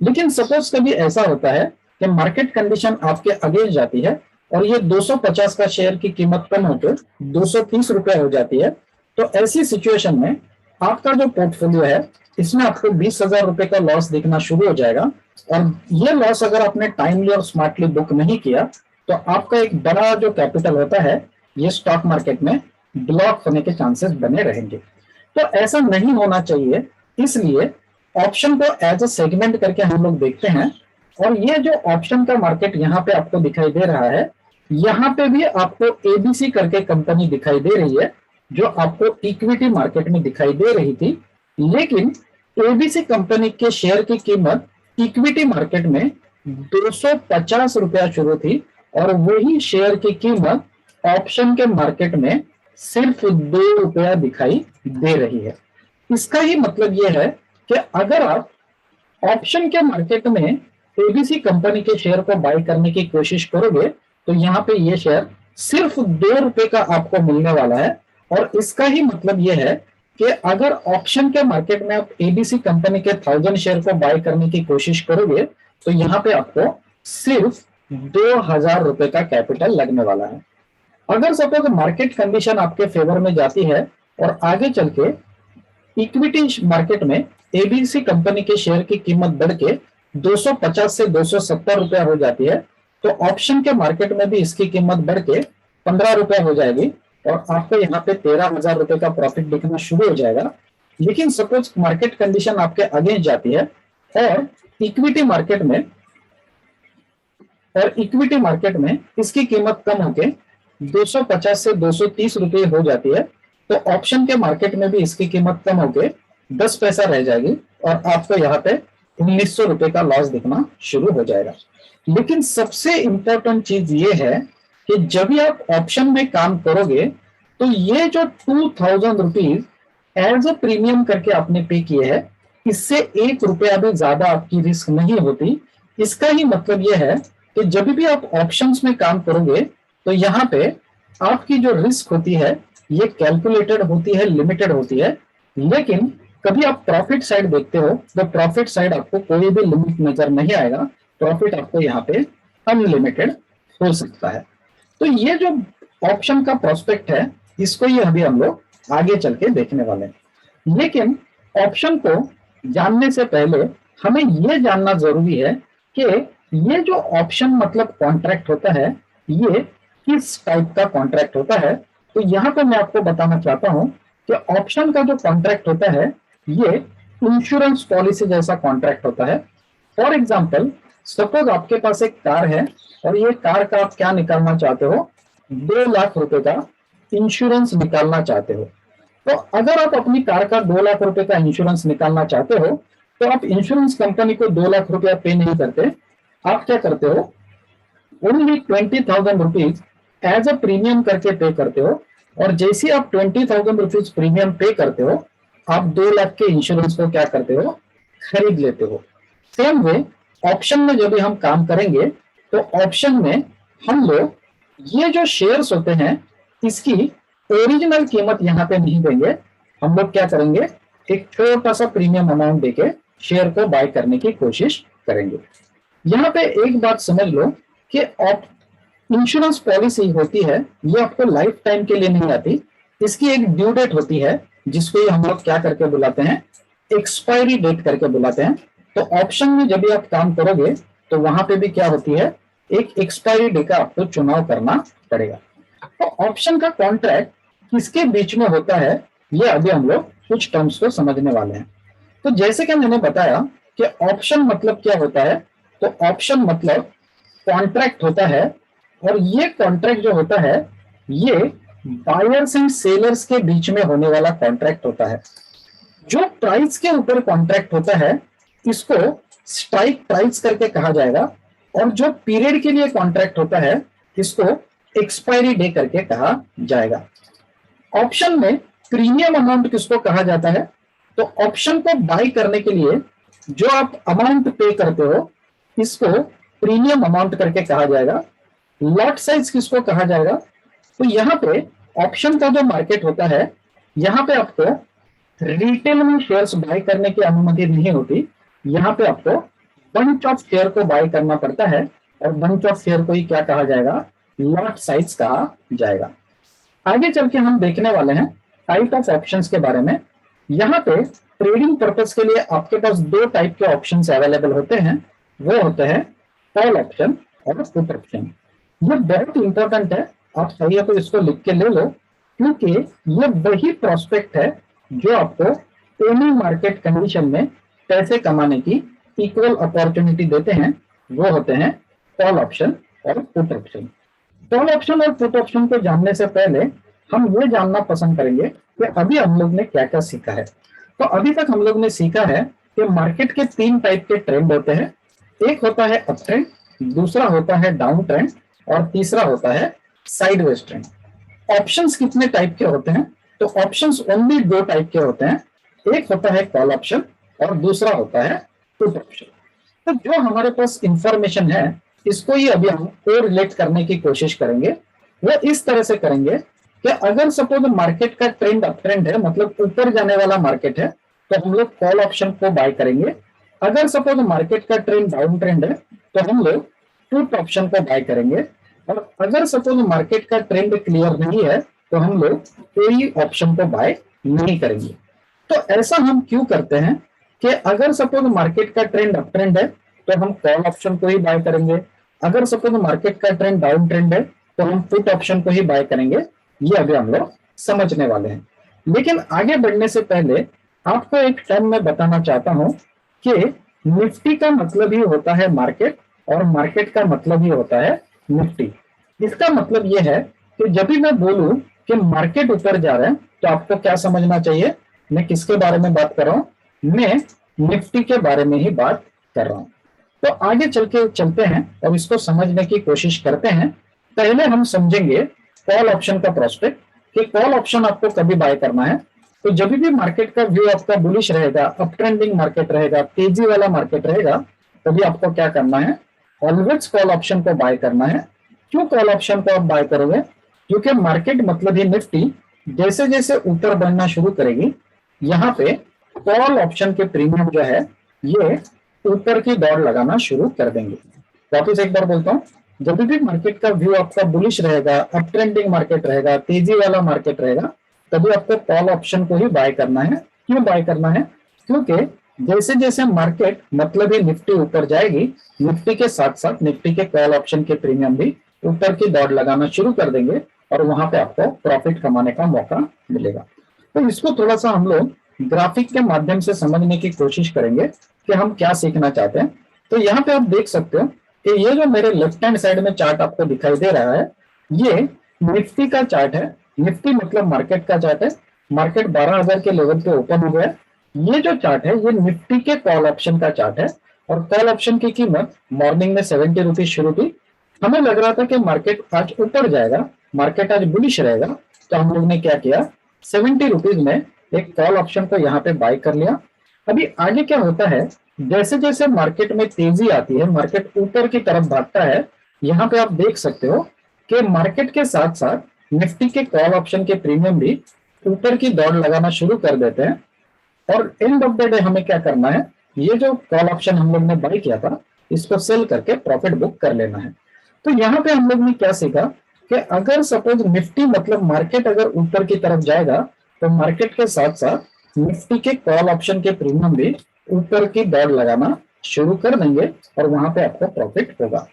लेकिन सपोज कभी ऐसा होता है कि मार्केट कंडीशन आपके अगेंस्ट जाती है और ये 250 का शेयर की कीमत कम होकर 230 रुपए हो जाती है। तो ऐसी सिचुएशन में आपका जो पोर्टफोलियो है इसमें आपको 20,000 रुपए का लॉस दिखना शुरू हो जाएगा। और ये लॉस अगर आपने टाइमली और स्मार्टली बुक नहीं किया तो आपका एक बड़ा जो कैपिटल होता है ये स्टॉक मार्केट में ब्लॉक होने के चांसेस बने रहेंगे। तो ऐसा नहीं होना चाहिए, इसलिए ऑप्शन को एज अ सेगमेंट करके हम लोग देखते हैं। और ये जो ऑप्शन का मार्केट यहाँ पे आपको दिखाई दे रहा है, यहाँ पे भी आपको एबीसी करके कंपनी दिखाई दे रही है जो आपको इक्विटी मार्केट में दिखाई दे रही थी। लेकिन एबीसी कंपनी के शेयर की कीमत इक्विटी मार्केट में 250 रुपया शुरू थी और वही शेयर की कीमत ऑप्शन के मार्केट में सिर्फ 2 रुपया दिखाई दे रही है। इसका ही मतलब यह है कि अगर आप ऑप्शन के मार्केट में एबीसी कंपनी के शेयर को बाय करने की कोशिश करोगे तो यहाँ पे ये शेयर सिर्फ 2 रुपए का आपको मिलने वाला है। और इसका ही मतलब यह है कि अगर ऑप्शन के मार्केट में आप एबीसी कंपनी के 1000 शेयर को बाय करने की कोशिश करोगे तो यहाँ पे आपको सिर्फ 2,000 रुपए का कैपिटल लगने वाला है। अगर सपोज मार्केट कंडीशन आपके फेवर में जाती है और आगे चल के इक्विटी मार्केट में एबीसी कंपनी के शेयर की कीमत बढ़ के 250 से 270 रुपया हो जाती है, तो ऑप्शन के मार्केट में भी इसकी कीमत बढ़ के 15 रुपया हो जाएगी और आपको यहाँ पे 13,000 रुपए का प्रॉफिट दिखना शुरू हो जाएगा। लेकिन सपोज मार्केट कंडीशन आपके अगेंस्ट जाती है और इक्विटी मार्केट में इसकी कीमत कम होके 250 से 230 रुपये हो जाती है, तो ऑप्शन के मार्केट में भी इसकी कीमत कम होके 10 पैसा रह जाएगी और आपको यहाँ पे 1900 रुपए का लॉस दिखना शुरू हो जाएगा। लेकिन सबसे इंपॉर्टेंट चीज ये है कि जब भी आप ऑप्शन में काम करोगे तो ये जो 2000 रुपीज एज अ प्रीमियम करके आपने पे किए हैं, इससे 1 रुपया भी ज्यादा आपकी रिस्क नहीं होती। इसका ही मतलब यह है कि जब भी आप ऑप्शंस में काम करोगे तो यहाँ पे आपकी जो रिस्क होती है ये कैलकुलेटेड होती है, लिमिटेड होती है। लेकिन कभी आप प्रॉफिट साइड देखते हो तो प्रॉफिट साइड आपको कोई भी लिमिट नजर नहीं आएगा, प्रॉफिट आपको यहाँ पे अनलिमिटेड हो सकता है। तो ये जो ऑप्शन का प्रोस्पेक्ट है इसको ही अभी हम लोग आगे चल के देखने वाले हैं। लेकिन ऑप्शन को जानने से पहले हमें यह जानना जरूरी है कि ये जो ऑप्शन मतलब कॉन्ट्रैक्ट होता है ये किस टाइप का कॉन्ट्रैक्ट होता है। तो यहाँ पे मैं आपको बताना चाहता हूँ कि ऑप्शन का जो कॉन्ट्रैक्ट होता है ये इंश्योरेंस पॉलिसी जैसा कॉन्ट्रैक्ट होता है। फॉर एग्जाम्पल सपोज आपके पास एक कार है और ये कार का आप क्या निकालना चाहते हो, 2 लाख रुपए का इंश्योरेंस निकालना चाहते हो। तो अगर आप अपनी कार का 2 लाख रुपए का इंश्योरेंस निकालना चाहते हो तो आप इंश्योरेंस कंपनी को 2 लाख रुपया पे नहीं करते, आप क्या करते हो, only 20,000 rupees as a premium करके पे करते हो। और जैसे ही आप 20,000 रुपीज प्रीमियम पे करते हो आप 2 लाख के इंश्योरेंस को क्या करते हो, खरीद लेते हो। सेम वे ऑप्शन में जब भी हम काम करेंगे तो ऑप्शन में हम लोग ये जो शेयर्स होते हैं इसकी ओरिजिनल कीमत यहाँ पे नहीं देंगे, हम लोग क्या करेंगे, एक छोटा सा प्रीमियम अमाउंट देके शेयर को बाय करने की कोशिश करेंगे। यहाँ पे एक बात समझ लो कि इंश्योरेंस पॉलिसी होती है ये आपको लाइफ टाइम के लिए नहीं आती, इसकी एक ड्यू डेट होती है जिसको हम लोग क्या करके बुलाते हैं, एक्सपायरी डेट करके बुलाते हैं। तो ऑप्शन में जब भी आप काम करोगे तो वहां पे भी क्या होती है, एक एक्सपायरी डेट का आपको चुनाव करना पड़ेगा। तो ऑप्शन का कॉन्ट्रैक्ट किसके बीच में होता है ये अभी हम लोग कुछ टर्म्स को समझने वाले हैं। तो जैसे कि मैंने बताया कि ऑप्शन मतलब क्या होता है, तो ऑप्शन मतलब कॉन्ट्रैक्ट होता है और ये कॉन्ट्रैक्ट जो होता है ये बायर्स एंड सेलर्स के बीच में होने वाला कॉन्ट्रैक्ट होता है। जो प्राइस के ऊपर कॉन्ट्रैक्ट होता है इसको स्ट्राइक प्राइस करके कहा जाएगा और जो पीरियड के लिए कॉन्ट्रैक्ट होता है इसको एक्सपायरी डे करके कहा जाएगा। ऑप्शन में प्रीमियम अमाउंट किसको कहा जाता है, तो ऑप्शन को बाय करने के लिए जो आप अमाउंट पे करते हो इसको प्रीमियम अमाउंट करके कहा जाएगा। लॉट साइज किसको कहा जाएगा, तो यहाँ पे ऑप्शन का जो मार्केट होता है यहाँ पे आपको रिटेल में शेयर्स बाय करने की अनुमति नहीं होती, यहाँ पे आपको बंच ऑफ शेयर को बाय करना पड़ता है और बंच ऑफ शेयर को ही क्या कहा जाएगा, लॉट साइज कहा जाएगा। आगे चल के हम देखने वाले हैं टाइप ऑफ ऑप्शंस के बारे में। यहाँ पे ट्रेडिंग पर्पस के लिए आपके पास 2 टाइप के ऑप्शंस अवेलेबल होते हैं, वो होते हैं कॉल ऑप्शन और पुट ऑप्शन। ये बहुत इंपॉर्टेंट है, आप चाहिए तो इसको लिख के ले लो क्योंकि ये वही प्रोस्पेक्ट है जो आपको एनी मार्केट कंडीशन में पैसे कमाने की इक्वल अपॉर्चुनिटी देते हैं, वो होते हैं कॉल ऑप्शन और पुट ऑप्शन। कॉल ऑप्शन और पुट ऑप्शन को जानने से पहले हम ये जानना पसंद करेंगे कि अभी हम लोग ने क्या क्या सीखा है। तो अभी तक हम लोग ने सीखा है कि मार्केट के 3 टाइप के ट्रेंड होते हैं, एक होता है अप ट्रेंड, दूसरा होता है डाउन ट्रेंड और तीसरा होता है साइडवेज ट्रेंड। ऑप्शंस कितने टाइप के होते हैं, तो ऑप्शंस ओनली 2 टाइप के होते हैं, एक होता है कॉल ऑप्शन और दूसरा होता है पुट ऑप्शन। तो जो हमारे पास इंफॉर्मेशन है इसको ही अभी हम को रिलेट करने की कोशिश करेंगे। वो इस तरह से करेंगे कि अगर सपोज मार्केट का ट्रेंड अप ट्रेंड है मतलब ऊपर जाने वाला मार्केट है तो हम लोग कॉल ऑप्शन को बाय करेंगे, अगर सपोज मार्केट का ट्रेंड डाउन ट्रेंड है तो हम लोग पुट ऑप्शन को बाय करेंगे, और अगर सपोज मार्केट का ट्रेंड क्लियर नहीं है तो हम लोग कोई ऑप्शन को बाय नहीं करेंगे। तो ऐसा हम क्यों करते हैं कि अगर सपोज मार्केट का ट्रेंड अप ट्रेंड है तो हम कॉल ऑप्शन को ही बाय करेंगे, अगर सपोज मार्केट का ट्रेंड डाउन ट्रेंड है तो हम पुट ऑप्शन को ही बाय करेंगे। ये अभी हम लोग समझने वाले हैं। लेकिन आगे बढ़ने से पहले आपको एक टर्म में बताना चाहता हूं कि निफ्टी का मतलब ही होता है मार्केट और मार्केट का मतलब ही होता है निफ्टी। इसका मतलब यह है कि जब भी मैं बोलूं कि मार्केट ऊपर जा रहा है तो आपको क्या समझना चाहिए, मैं किसके बारे में बात कर रहा हूं, मैं निफ्टी के बारे में ही बात कर रहा हूं। तो आगे चल के चलते हैं और इसको समझने की कोशिश करते हैं। पहले हम समझेंगे कॉल ऑप्शन का प्रोस्पेक्ट कि कॉल ऑप्शन आपको कभी बाय करना है। तो जब भी मार्केट का व्यू आपका बुलिश रहेगा, अप ट्रेंडिंग मार्केट रहेगा, तेजी वाला मार्केट रहेगा, तभी आपको क्या करना है, ऑलवेज कॉल ऑप्शन को बाय करना है। क्यों कॉल ऑप्शन को आप बाय करोगे, क्योंकि मार्केट मतलब ही निफ्टी जैसे जैसे ऊपर बढ़ना शुरू करेगी, यहाँ पे कॉल ऑप्शन के प्रीमियम जो है ये ऊपर की दौड़ लगाना शुरू कर देंगे। वापस एक बार बोलता हूँ, जब भी मार्केट का व्यू आपका बुलिश रहेगा, अप ट्रेंडिंग मार्केट रहेगा, तेजी वाला मार्केट रहेगा, तभी आपको कॉल ऑप्शन को ही बाय करना है। क्यों बाय करना है, क्योंकि जैसे जैसे मार्केट मतलब ही निफ्टी ऊपर जाएगी, निफ्टी के साथ साथ निफ्टी के कॉल ऑप्शन के प्रीमियम भी ऊपर की दौड़ लगाना शुरू कर देंगे और वहां पे आपको प्रॉफिट कमाने का मौका मिलेगा। तो इसको थोड़ा सा हम लोग ग्राफिक के माध्यम से समझने की कोशिश करेंगे कि हम क्या सीखना चाहते हैं। तो यहाँ पे आप देख सकते हो कि ये जो मेरे लेफ्ट हैंड साइड में चार्ट आपको दिखाई दे रहा है, ये निफ्टी का चार्ट है। निफ्टी मतलब मार्केट का चार्ट है। मार्केट 12,000 के लेवल पे ओपन हो गया। ये जो चार्ट है ये निफ्टी के कॉल ऑप्शन का चार्ट है और कॉल ऑप्शन की कीमत मॉर्निंग में 70 रुपीज शुरू थी। हमें लग रहा था कि मार्केट आज ऊपर जाएगा, मार्केट आज बुलिश रहेगा, तो हम लोग ने क्या किया, 70 रुपीज में एक कॉल ऑप्शन को यहाँ पे बाय कर लिया। अभी आगे क्या होता है, जैसे जैसे मार्केट में तेजी आती है, मार्केट ऊपर की तरफ भागता है, यहाँ पे आप देख सकते हो कि मार्केट के साथ साथ निफ्टी के कॉल ऑप्शन के प्रीमियम भी ऊपर की दौड़ लगाना शुरू कर देते हैं। और एंड ऑफ द डे हमें क्या करना है, ये जो कॉल ऑप्शन हम लोग ने बाय किया था इसको सेल करके प्रॉफिट बुक कर लेना है। तो यहाँ पे हम लोग ने क्या सीखा कि अगर सपोज निफ्टी मतलब मार्केट अगर ऊपर की तरफ जाएगा तो मार्केट के साथ साथ निफ्टी के कॉल ऑप्शन के प्रीमियम भी ऊपर की दौड़ लगाना शुरू कर देंगे और वहां पे आपको प्रॉफिट होगा।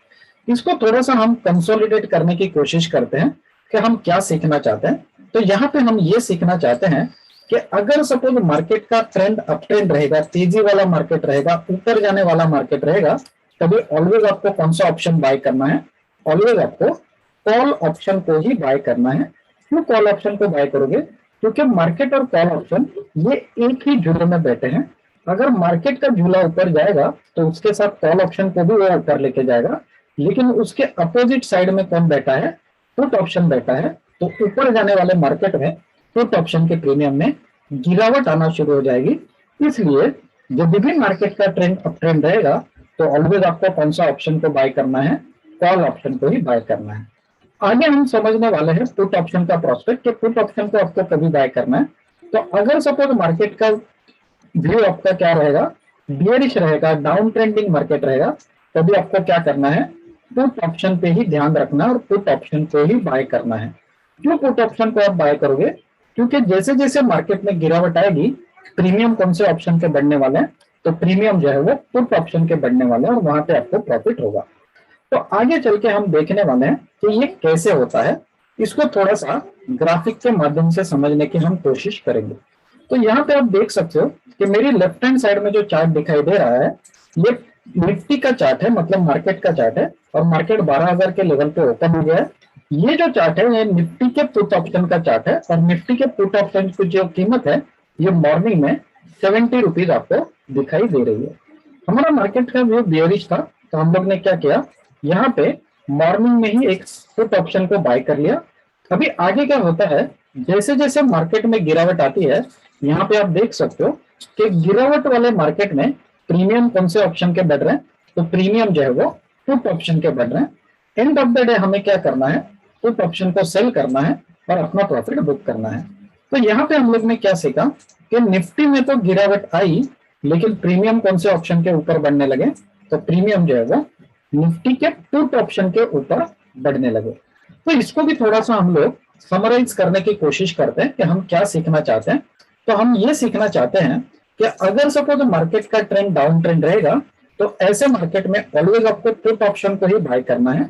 इसको थोड़ा सा हम कंसोलिडेट करने की कोशिश करते हैं कि हम क्या सीखना चाहते हैं। तो यहाँ पे हम ये सीखना चाहते हैं कि अगर सपोज मार्केट का ट्रेंड अप ट्रेंड रहेगा, तेजी वाला मार्केट रहेगा, ऊपर जाने वाला मार्केट रहेगा, तभी ऑलवेज आपको कौन सा ऑप्शन बाय करना है, ऑलवेज आपको कॉल ऑप्शन को ही बाय करना है। क्यों कॉल ऑप्शन को बाय करोगे, क्योंकि मार्केट और कॉल ऑप्शन ये एक ही झूले में बैठे हैं। अगर मार्केट का झूला ऊपर जाएगा तो उसके साथ कॉल ऑप्शन को भी वो ऊपर लेके जाएगा, लेकिन उसके अपोजिट साइड में कौन बैठा है, पुट ऑप्शन बैठा है। तो ऊपर जाने वाले मार्केट में पुट ऑप्शन के प्रीमियम में गिरावट आना शुरू हो जाएगी। इसलिए जब भी मार्केट का ट्रेंड अप ट्रेंड रहेगा तो ऑलवेज आपको कौन सा ऑप्शन को बाय करना है, कॉल ऑप्शन को ही बाय करना है। आगे हम समझने वाले हैं पुट ऑप्शन का प्रोस्पेक्ट कि पुट ऑप्शन को आपको कभी बाय करना है। तो अगर सपोज मार्केट का व्यू आपका क्या रहेगा, बियरिश रहेगा, डाउन ट्रेंडिंग मार्केट रहेगा, तभी आपको क्या करना है, पुट ऑप्शन पे ही ध्यान रखना और पुट ऑप्शन को ही बाय करना है। क्यों पुट ऑप्शन को आप बाय करोगे, क्योंकि जैसे जैसे मार्केट में गिरावट आएगी प्रीमियम कौन से ऑप्शन के बढ़ने वाले हैं, तो प्रीमियम जो है वो पुट ऑप्शन के बढ़ने वाले हैं और वहां पे आपको प्रॉफिट होगा। तो आगे चल के हम देखने वाले हैं कि ये कैसे होता है। इसको थोड़ा सा ग्राफिक के माध्यम से समझने की हम कोशिश करेंगे। तो यहाँ पे आप देख सकते हो कि मेरी लेफ्ट हैंड साइड में जो चार्ट दिखाई दे रहा है ये निफ्टी का चार्ट है, मतलब मार्केट का चार्ट है और मार्केट 12,000 के लेवल पे ओपन हो गया है। ये जो चार्ट है ये निफ्टी के पुट ऑप्शन का चार्ट है और निफ्टी के पुट ऑप्शन की जो कीमत है ये मॉर्निंग में 70 रुपीज आपको दिखाई दे रही है। हमारा मार्केट का व्यू बेयरिश था, तो हम लोग ने क्या किया, यहाँ पे मॉर्निंग में ही एक पुट ऑप्शन को बाय कर लिया। अभी आगे क्या होता है, जैसे जैसे मार्केट में गिरावट आती है, यहाँ पे आप देख सकते हो कि गिरावट वाले मार्केट में प्रीमियम कौन से ऑप्शन के बढ़ रहे हैं, तो प्रीमियम जो है वो पुट ऑप्शन के बढ़ रहे हैं। एंड ऑफ द डे हमें क्या करना है, पुट ऑप्शन को सेल करना है और अपना प्रॉफिट बुक करना है। तो यहाँ पे हम लोग ने क्या सीखा कि निफ्टी में तो गिरावट आई लेकिन प्रीमियम कौन से ऑप्शन के ऊपर बढ़ने लगे, तो प्रीमियम जो है वो निफ्टी के पुट ऑप्शन के ऊपर बढ़ने लगे। तो इसको भी थोड़ा सा हम लोग समराइज करने की कोशिश करते हैं कि हम क्या सीखना चाहते हैं। तो हम ये सीखना चाहते हैं कि अगर सपोज मार्केट का ट्रेंड डाउन ट्रेंड रहेगा, तो ऐसे मार्केट में ऑलवेज आपको पुट ऑप्शन को ही बाय करना है।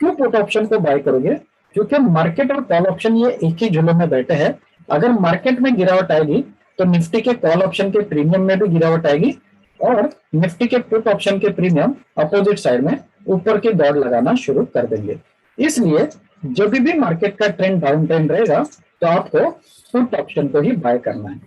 क्यों पुट ऑप्शन को बाय करोगे? क्योंकि मार्केट और कॉल ऑप्शन ये एक ही झूले में बैठे हैं। अगर मार्केट में गिरावट आएगी तो निफ्टी के कॉल ऑप्शन के प्रीमियम में भी गिरावट आएगी, और निफ्टी के पुट ऑप्शन के प्रीमियम अपोजिट साइड में ऊपर की दौड़ लगाना शुरू कर देंगे। इसलिए जब भी मार्केट का ट्रेंड डाउन ट्रेंड रहेगा तो आपको पुट ऑप्शन को ही बाय करना है।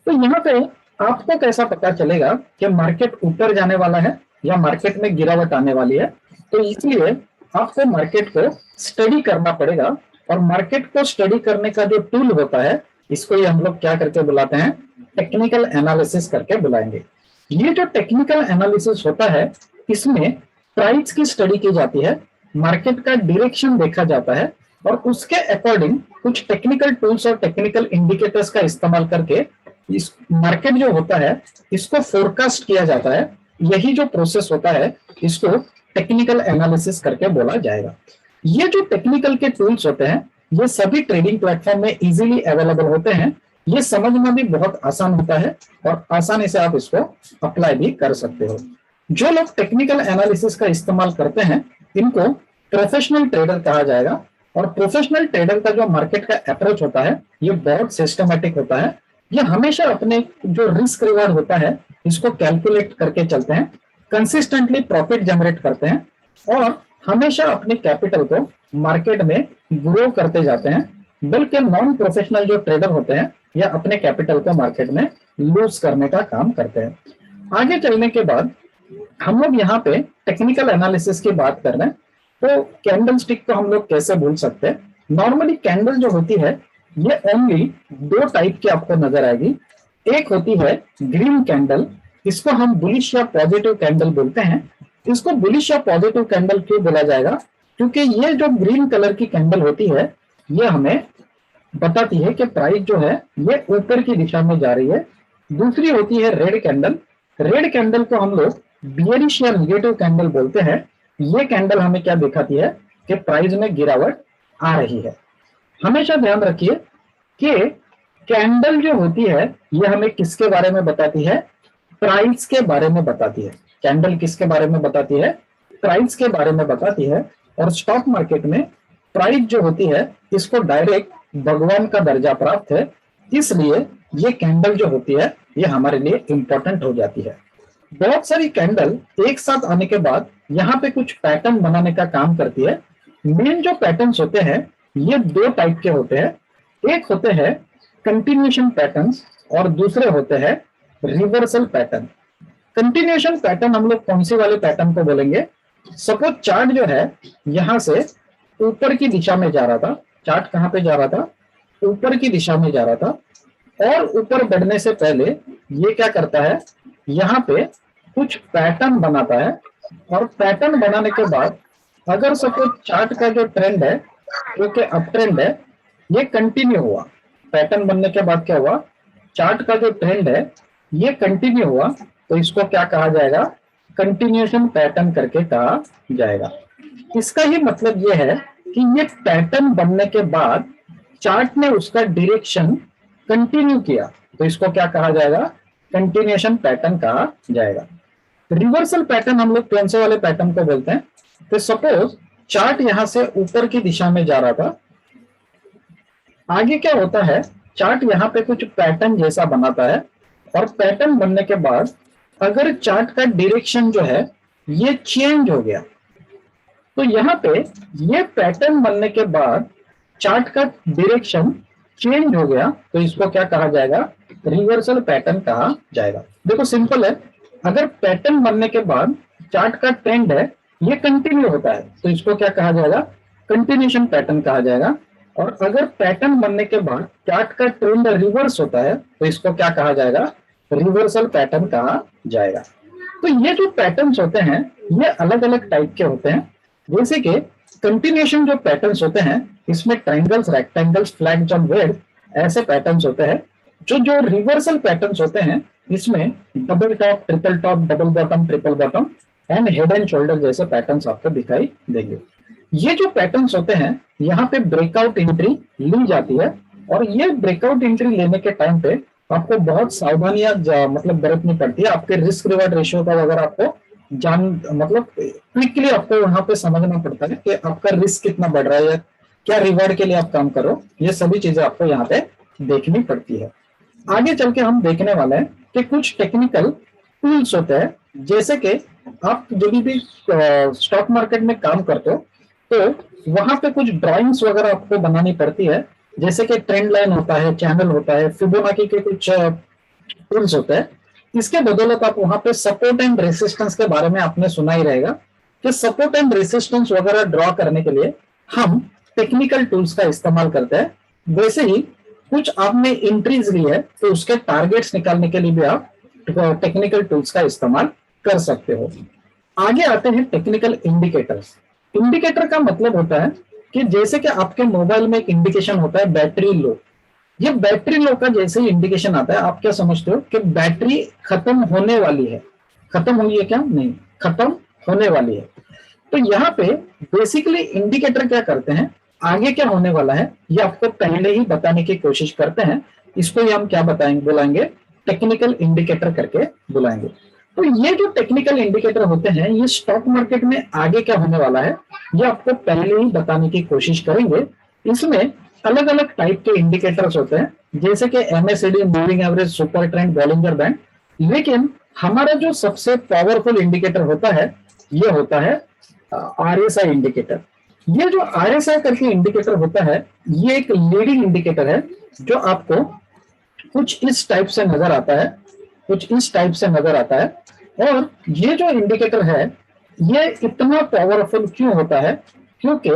तो यहाँ पे आपको कैसा पता चलेगा कि मार्केट ऊपर जाने वाला है या मार्केट में गिरावट आने वाली है? तो इसलिए आपको मार्केट को स्टडी करना पड़ेगा, और मार्केट को स्टडी करने का जो टूल होता है, इसको ही हम लोग क्या करके बुलाते हैं? टेक्निकल एनालिसिस करके बुलाएंगे। ये जो टेक्निकल एनालिसिस होता है, इसमें प्राइस की स्टडी की जाती है, मार्केट का डायरेक्शन देखा जाता है, और उसके अकॉर्डिंग कुछ टेक्निकल टूल्स और टेक्निकल इंडिकेटर्स का इस्तेमाल करके इस मार्केट जो होता है इसको फोरकास्ट किया जाता है। यही जो प्रोसेस होता है इसको टेक्निकल एनालिसिस करके बोला जाएगा। ये जो टेक्निकल के टूल्स होते हैं ये सभी ट्रेडिंग प्लेटफॉर्म में इजीली अवेलेबल होते हैं। ये समझना भी बहुत आसान होता है और आसानी से आप इसको अप्लाई भी कर सकते हो। जो लोग टेक्निकल एनालिसिस का इस्तेमाल करते हैं इनको प्रोफेशनल ट्रेडर कहा जाएगा, और प्रोफेशनल ट्रेडर का जो मार्केट का अप्रोच होता है ये बहुत सिस्टमैटिक होता है। ये हमेशा अपने जो रिस्क रिवार्ड होता है इसको कैलकुलेट करके चलते हैं, कंसिस्टेंटली प्रॉफिट जनरेट करते हैं, और हमेशा अपने कैपिटल को मार्केट में ग्रो करते जाते हैं। बल्कि नॉन प्रोफेशनल जो ट्रेडर होते हैं या अपने कैपिटल को मार्केट में लूज करने का काम करते हैं। आगे चलने के बाद हम लोग यहाँ पे टेक्निकल एनालिसिस की बात कर रहे हैं, तो कैंडल स्टिक को हम लोग कैसे भूल सकते हैं? नॉर्मली कैंडल जो होती है ये ओनली दो टाइप की आपको नजर आएगी। एक होती है ग्रीन कैंडल, इसको हम बुलिश या पॉजिटिव कैंडल बोलते हैं। इसको बुलिश या पॉजिटिव कैंडल क्यों बोला जाएगा? क्योंकि ये जो ग्रीन कलर की कैंडल होती है ये हमें बताती है कि प्राइस जो है ये ऊपर की दिशा में जा रही है। दूसरी होती है रेड कैंडल। रेड कैंडल को हम लोग बियरिश या निगेटिव कैंडल बोलते हैं। ये कैंडल हमें क्या दिखाती है कि प्राइस में गिरावट आ रही है। हमेशा ध्यान रखिए कि कैंडल जो होती है ये हमें किसके बारे में बताती है? प्राइस के बारे में बताती है। कैंडल किसके बारे में बताती है? प्राइस के बारे में बताती है। और स्टॉक मार्केट में प्राइस जो होती है इसको डायरेक्ट भगवान का दर्जा प्राप्त है, इसलिए ये कैंडल जो होती है ये हमारे लिए इंपॉर्टेंट हो जाती है। बहुत सारी कैंडल एक साथ आने के बाद यहाँ पे कुछ पैटर्न बनाने का काम करती है। मेन जो पैटर्न्स होते हैं ये दो टाइप के होते हैं। एक होते हैं कंटिन्यूएशन पैटर्न्स और दूसरे होते हैं रिवर्सल पैटर्न। कंटिन्यूएशन पैटर्न हम लोग कौन से वाले पैटर्न को बोलेंगे? सपोज चार्ट जो है यहां से ऊपर की दिशा में जा रहा था। चार्ट कहां पे जा रहा था? ऊपर की दिशा में जा रहा था, और ऊपर बढ़ने से पहले ये क्या करता है? यहाँ पे कुछ पैटर्न बनाता है, और पैटर्न बनाने के बाद अगर सपोज चार्ट का जो ट्रेंड है जो कि अप ट्रेंड है ये कंटिन्यू हुआ, पैटर्न बनने के बाद क्या हुआ? चार्ट का जो ट्रेंड है ये कंटिन्यू हुआ, तो इसको क्या कहा जाएगा? कंटिन्यूएशन पैटर्न करके कहा जाएगा। इसका ही मतलब ये है कि ये पैटर्न बनने के बाद चार्ट ने उसका डायरेक्शन कंटिन्यू किया, तो इसको क्या कहा जाएगा? कंटिन्यूएशन पैटर्न कहा जाएगा। रिवर्सल पैटर्न हम लोग कौन से वाले पैटर्न को बोलते हैं? तो सपोज चार्ट यहां से ऊपर की दिशा में जा रहा था, आगे क्या होता है? चार्ट यहाँ पे कुछ पैटर्न जैसा बनाता है, और पैटर्न बनने के बाद अगर चार्ट का डायरेक्शन जो है ये चेंज हो गया, तो यहाँ पे ये पैटर्न बनने के बाद चार्ट का डायरेक्शन चेंज हो गया, तो इसको क्या कहा जाएगा? रिवर्सल पैटर्न कहा जाएगा। देखो सिंपल है, अगर पैटर्न बनने के बाद चार्ट का ट्रेंड है ये कंटिन्यू होता है, तो इसको क्या कहा जाएगा? कंटिन्यूएशन पैटर्न कहा जाएगा। और अगर पैटर्न बनने के बाद चार्ट का ट्रेंड रिवर्स होता है, तो इसको क्या कहा जाएगा? रिवर्सल पैटर्न कहा जाएगा। तो ये जो पैटर्न्स होते हैं ये अलग अलग टाइप के होते हैं। जैसे कि कंटिन्यूएशन जो पैटर्न्स होते हैं इसमें ट्रायंगल्स, रेक्टेंगल्स, फ्लैग्स और वेव ऐसे पैटर्न्स होते हैं। जो रिवर्सल पैटर्न्स होते हैं इसमें double top, triple top, double bottom, triple bottom and head and shoulder जैसे पैटर्न्स आपको दिखाई देंगे। ये जो पैटर्न्स होते हैं, यहाँ पे ब्रेकआउट एंट्री ली जाती है, और ये ब्रेकआउट एंट्री लेने के टाइम पे आपको बहुत सावधानियां मतलब बरतनी पड़ती है। आपके रिस्क रिवार्ड रेशियो का अगर आपको जान मतलब क्विकली आपको वहां पे समझना पड़ता है कि आपका रिस्क कितना बढ़ रहा है, क्या रिवार्ड के लिए आप काम करो, ये सभी चीजें आपको यहाँ पे देखनी पड़ती है। आगे चल के हम देखने वाले हैं कि कुछ टेक्निकल टूल्स होते हैं, जैसे कि आप जब भी स्टॉक मार्केट में काम करते हो तो वहां पे कुछ ड्राइंग्स वगैरह आपको बनानी पड़ती है, जैसे कि ट्रेंड लाइन होता है, चैनल होता है, फिबोनाची के कुछ टूल्स होते हैं। इसके बदौलत आप वहां पे सपोर्ट एंड रेसिस्टेंस के बारे में आपने सुना ही रहेगा कि सपोर्ट एंड रेसिस्टेंस वगैरह ड्रॉ करने के लिए हम टेक्निकल टूल्स का इस्तेमाल करते हैं। वैसे ही कुछ आपने एंट्रीज ली है तो उसके टारगेट्स निकालने के लिए भी आप टेक्निकल टूल्स का इस्तेमाल कर सकते हो। आगे आते हैं टेक्निकल इंडिकेटर्स। इंडिकेटर का मतलब होता है कि जैसे कि आपके मोबाइल में एक इंडिकेशन होता है बैटरी लो, ये बैटरी लो का जैसे ही इंडिकेशन आता है आप क्या समझते हो कि बैटरी खत्म होने वाली है। खत्म हुई है क्या? नहीं, खत्म होने वाली है। तो यहाँ पे बेसिकली इंडिकेटर क्या करते हैं, आगे क्या होने वाला है ये आपको पहले ही बताने की कोशिश करते हैं। इसको ही हम क्या बताएंगे, बुलाएंगे टेक्निकल इंडिकेटर करके बुलाएंगे। तो ये जो टेक्निकल इंडिकेटर होते हैं ये स्टॉक मार्केट में आगे क्या होने वाला है ये आपको पहले ही बताने की कोशिश करेंगे। इसमें अलग अलग टाइप के इंडिकेटर्स होते हैं, जैसे कि MSCD, moving average, super trend, Bollinger band. लेकिन हमारा जो सबसे पावरफुल इंडिकेटर होता है ये होता है आरएसआई इंडिकेटर। ये जो आरएसआई करके इंडिकेटर होता है ये एक लीडिंग इंडिकेटर है जो आपको कुछ इस टाइप से नजर आता है, कुछ इस टाइप से नजर आता है। और ये जो इंडिकेटर है ये इतना पावरफुल क्यों होता है, क्योंकि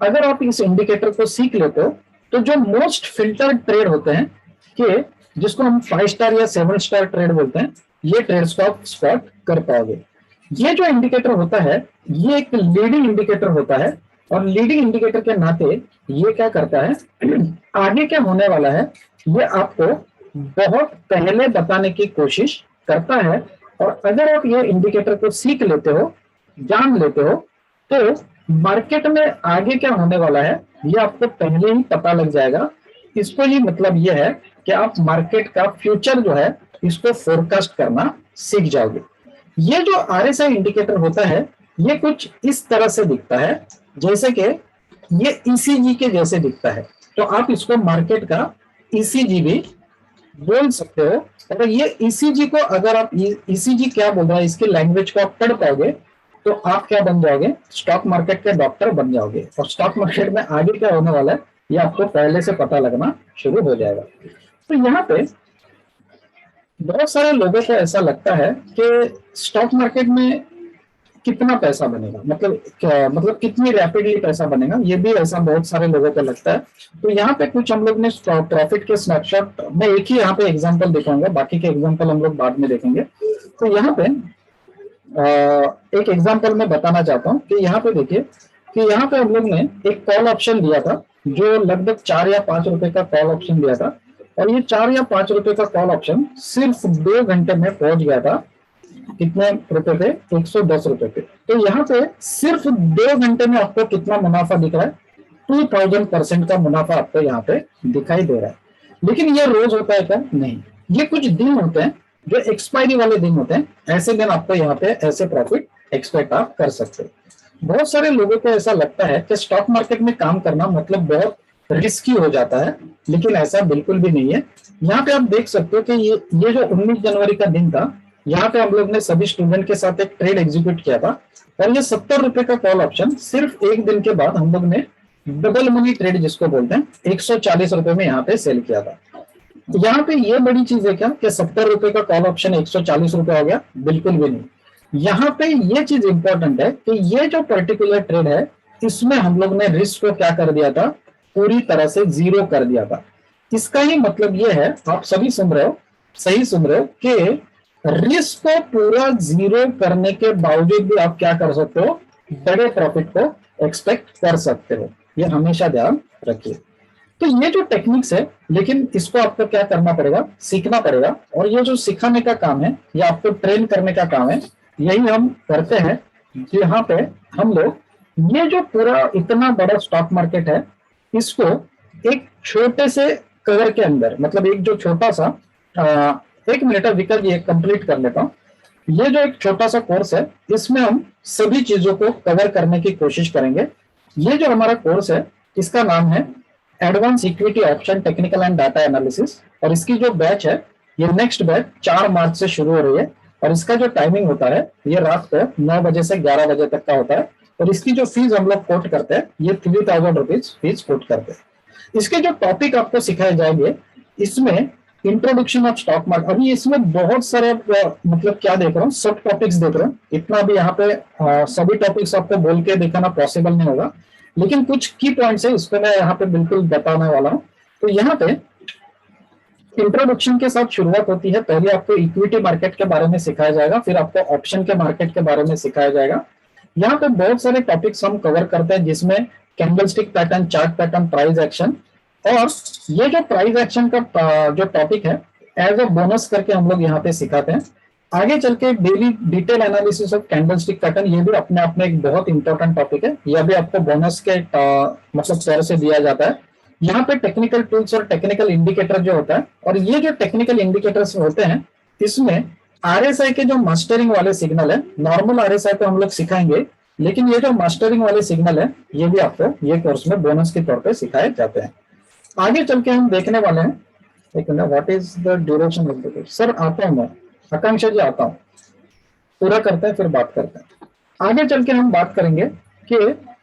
अगर आप इस इंडिकेटर को सीख लेते हो तो जो मोस्ट फिल्टर्ड ट्रेड होते हैं कि जिसको हम 5 स्टार या 7 स्टार ट्रेड बोलते हैं, ये ट्रेड्स को आप स्पॉट कर पाओगे। ये जो इंडिकेटर होता है ये एक लीडिंग इंडिकेटर होता है, और लीडिंग इंडिकेटर के नाते ये क्या करता है आगे क्या होने वाला है ये आपको बहुत पहले बताने की कोशिश करता है। और अगर आप ये इंडिकेटर को सीख लेते हो, जान लेते हो, तो मार्केट में आगे क्या होने वाला है ये आपको पहले ही पता लग जाएगा। इसको ही मतलब ये है कि आप मार्केट का फ्यूचर जो है इसको फोरकास्ट करना सीख जाओगे। ये जो आरएसआई इंडिकेटर होता है ये कुछ इस तरह से दिखता है, जैसे कि ये ईसीजी के जैसे दिखता है। तो आप इसको मार्केट का ईसीजी भी बोल सकते हो। और ये ईसीजी को अगर आप ईसीजी क्या बोल रहा है इसकी लैंग्वेज को आप पढ़ पाओगे तो आप क्या बन जाओगे, स्टॉक मार्केट के डॉक्टर बन जाओगे। और स्टॉक मार्केट में आगे क्या होने वाला है ये आपको पहले से पता लगना शुरू हो जाएगा। तो यहाँ पे बहुत सारे लोगों को ऐसा लगता है कि स्टॉक मार्केट में कितना पैसा बनेगा, मतलब कितनी रैपिडली पैसा बनेगा, ये भी ऐसा बहुत सारे लोगों को लगता है। तो यहाँ पे कुछ हम लोग ने प्रॉफिट के स्नैपशॉट, मैं एक ही यहाँ पे एग्जांपल दिखाऊंगा, बाकी के एग्जांपल हम लोग बाद में देखेंगे। तो यहाँ पे एक एग्जांपल मैं बताना चाहता हूँ कि यहाँ पे देखिए कि यहाँ पे हम लोग ने एक कॉल ऑप्शन दिया था जो लगभग 4 या 5 रुपए का कॉल ऑप्शन दिया था, और ये 4 या 5 रुपए का कॉल ऑप्शन सिर्फ 2 घंटे में पहुंच गया था। कितने रुपए पे? 110 रुपए पे। तो यहाँ पे सिर्फ 2 घंटे में आपको कितना मुनाफा दिख रहा है? 2000% का मुनाफा आपको यहाँ पे दिखाई दे रहा है। लेकिन ये रोज होता है क्या? नहीं, ये कुछ दिन होते हैं जो एक्सपायरी वाले दिन होते हैं, ऐसे दिन आपको यहाँ पे ऐसे प्रॉफिट एक्सपेक्ट आप कर सकते हो। बहुत सारे लोगों को ऐसा लगता है कि स्टॉक मार्केट में काम करना मतलब बहुत रिस्की हो जाता है, लेकिन ऐसा बिल्कुल भी नहीं है। यहाँ पे आप देख सकते हो कि ये जो 19 जनवरी का दिन था, यहाँ पे हम लोग ने सभी स्टूडेंट के साथ एक ट्रेड एग्जीक्यूट किया था, और ये 70 रुपए का कॉल ऑप्शन सिर्फ एक दिन के बाद हम लोग ने डबल मनी ट्रेड जिसको बोलते हैं 140 रुपए में यहाँ पे सेल किया था। यहाँ पे ये बड़ी चीज है क्या कि 70 रुपए का कॉल ऑप्शन 140 रुपए हो गया? बिल्कुल भी नहीं। यहाँ पे ये चीज इंपॉर्टेंट है कि ये जो पर्टिकुलर ट्रेड है इसमें हम लोग ने रिस्क को क्या कर दिया था, पूरी तरह से जीरो कर दिया था। इसका ही मतलब ये है, आप सभी सुन रहे हो, सही सुन रहे हो, कि रिस्क को पूरा जीरो करने के बावजूद भी आप क्या कर सकते हो, बड़े प्रॉफिट को एक्सपेक्ट कर सकते हो। ये हमेशा ध्यान रखिए। तो ये जो टेक्निक्स है, लेकिन इसको आपको क्या करना पड़ेगा, सीखना पड़ेगा। और ये जो सिखाने का काम है या आपको ट्रेन करने का काम है, यही हम करते हैं। यहाँ पे हम लोग ये जो पूरा इतना बड़ा स्टॉक मार्केट है, इसको एक छोटे से कवर के अंदर, मतलब एक जो छोटा सा, एक मिनट विकल्प ये कंप्लीट कर लेता हूँ। ये जो एक छोटा सा कोर्स है, इसमें हम सभी चीजों को कवर करने की कोशिश करेंगे। ये जो हमारा कोर्स है, इसका नाम है advance equity option technical and data analysis, और इसकी जो बैच है, ये नेक्स्ट बैच 4 मार्च से शुरू हो रही है। और इसका जो टाइमिंग होता है, ये रात को 9 बजे से 11 बजे तक का होता है। और इसकी जो फीस हम लोग कोट करते हैं, ये 3000 रुपीज फीस कोट करते हैं। इसके जो टॉपिक आपको सिखाए जाएंगे, इसमें इंट्रोडक्शन ऑफ स्टॉक मार्केट, अभी इसमें बहुत सारे मतलब क्या देख रहा हूँ, सब टॉपिक्स देख रहा हूँ। इतना भी यहाँ पे सभी टॉपिक्स आपको बोल के दिखाना पॉसिबल नहीं होगा, लेकिन कुछ की पॉइंट्स है, इसको मैं यहाँ पे बिल्कुल बताने वाला हूँ। तो यहाँ पे इंट्रोडक्शन के साथ शुरुआत होती है। पहले आपको इक्विटी मार्केट के बारे में सिखाया जाएगा, फिर आपको ऑप्शन के मार्केट के बारे में सिखाया जाएगा। यहाँ पे बहुत सारे टॉपिक्स हम कवर करते हैं, जिसमें candlestick pattern, chart pattern, price action. और ये जो प्राइस एक्शन का जो टॉपिक है, एज अ बोनस करके हम लोग यहाँ पे सिखाते हैं। आगे चल के daily detail analysis of candlestick pattern, ये भी अपने आप में एक बहुत इंपॉर्टेंट टॉपिक है। यह भी आपको बोनस के मतलब तौर से दिया जाता है। यहाँ पे टेक्निकल टूल्स और टेक्निकल इंडिकेटर जो होता है, और ये जो टेक्निकल इंडिकेटर्स होते हैं, इसमें आरएसआई के जो मास्टरिंग वाले सिग्नल है, नॉर्मल आरएसआई तो हम लोग सिखाएंगे, लेकिन ये जो मास्टरिंग वाले सिग्नल है, ये भी आपको ये कोर्स में बोनस के तौर पे सिखाए जाते हैं। आगे चल के हम देखने वाले हैं, एक minute, what is the duration of the course. Sir आता हूँ मैं, आकांक्षा जी आता हूँ, पूरा करते हैं फिर बात करते हैं। आगे चल के हम बात करेंगे कि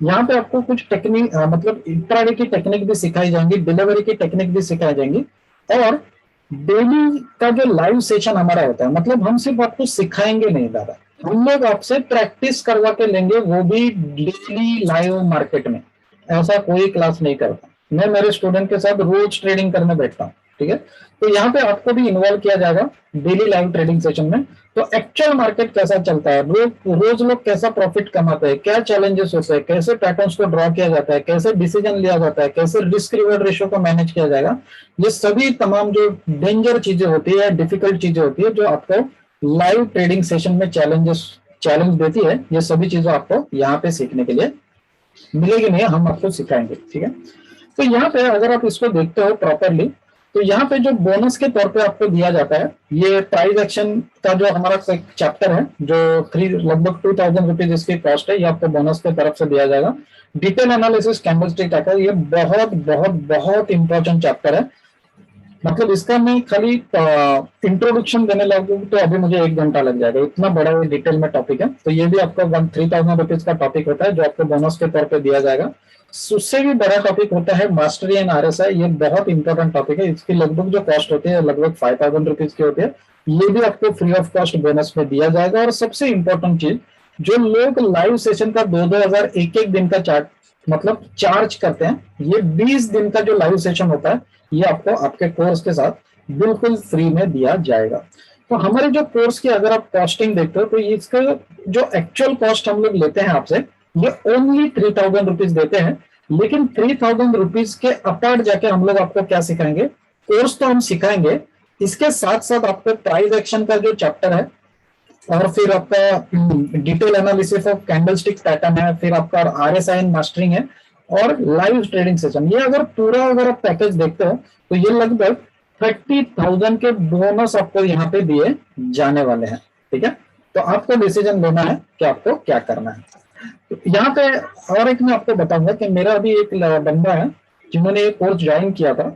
यहाँ पे आपको कुछ टेक्निक, मतलब इंट्राडे की टेक्निक भी सिखाई जाएंगी, डिलीवरी की टेक्निक भी सिखाई जाएंगी। और डेली का जो लाइव सेशन हमारा होता है, मतलब हम सिर्फ आपको सिखाएंगे नहीं दादा, हम लोग आपसे प्रैक्टिस करवा के लेंगे, वो भी डेली लाइव मार्केट में। ऐसा कोई क्लास नहीं करता, मैं मेरे स्टूडेंट के साथ रोज ट्रेडिंग करने बैठता हूँ, ठीक है। तो यहाँ पे आपको भी इन्वॉल्व किया जाएगा डेली लाइव ट्रेडिंग सेशन में। तो एक्चुअल मार्केट कैसा चलता है, रोज लोग कैसा प्रॉफिट कमाते हैं, क्या चैलेंजेस होते हैं, कैसे पैटर्न्स को ड्रॉ किया जाता है, कैसे डिसीजन लिया जाता है, कैसे रिस्क रिवॉर्ड रेशियो को मैनेज किया जाएगा, ये सभी तमाम जो डेंजर चीजें होती है, डिफिकल्ट चीजें होती है, जो आपको लाइव ट्रेडिंग सेशन में चैलेंज देती है, ये सभी चीजें आपको यहाँ पे सीखने के लिए मिलेगी नहीं, हम आपको सिखाएंगे, ठीक है। तो यहाँ पे अगर आप इसको देखते हो प्रॉपरली, तो यहाँ पे जो बोनस के तौर पे आपको दिया जाता है, ये प्राइस एक्शन का जो हमारा चैप्टर है, जो लगभग 2000 रुपीज इसकी कॉस्ट है, ये आपको बोनस के तरफ से दिया जाएगा। डिटेल एनालिसिस कैंडलस्टिक ट्रैकर, ये बहुत बहुत बहुत इंपॉर्टेंट चैप्टर है। मतलब इसका मैं खाली इंट्रोडक्शन देने लगूँ तो अभी मुझे 1 घंटा लग जाएगा, इतना बड़ा डिटेल में टॉपिक है। तो ये भी आपका 3000 रुपीज का टॉपिक होता है, जो आपको बोनस के तौर पे दिया जाएगा। उससे भी बड़ा टॉपिक होता है मास्टरी एंड आरएसआई, ये बहुत इंपॉर्टेंट टॉपिक है। इसकी लगभग जो कॉस्ट होती है, लगभग 5000 रुपीज की होती है। ये भी आपको फ्री ऑफ कॉस्ट बोनस में दिया जाएगा। और सबसे इंपॉर्टेंट चीज, जो लोग लाइव सेशन का 2-2 हजार एक दिन का चार्ट मतलब चार्ज करते हैं, ये 20 दिन का जो लाइव सेशन होता है, ये आपको आपके कोर्स के साथ बिल्कुल फ्री में दिया जाएगा। तो हमारे जो कोर्स की अगर आप कॉस्टिंग देखते हो, तो इसका जो एक्चुअल कॉस्ट हम लोग लेते हैं आपसे, ये ओनली 3000 रुपीज देते हैं। लेकिन 3000 रुपीज के अपार्ट जाके हम लोग आपको क्या सिखाएंगे, कोर्स तो हम सिखाएंगे, इसके साथ साथ आपको प्राइस एक्शन का जो चैप्टर है, और फिर आपका detail analysis of candlestick pattern है, फिर आपका आरएसआई मास्टरिंग है, और लाइव ट्रेडिंग सेशन। ये अगर आप पैकेज देखते हो, तो ये लगभग 30,000 के बोनस आपको यहाँ पे दिए जाने वाले हैं, ठीक है। तो आपको डिसीजन लेना है कि आपको क्या करना है। तो यहाँ पे और एक मैं आपको बताऊंगा कि मेरा अभी एक बंदा है, जिन्होंने ये कोर्स ज्वाइन किया था,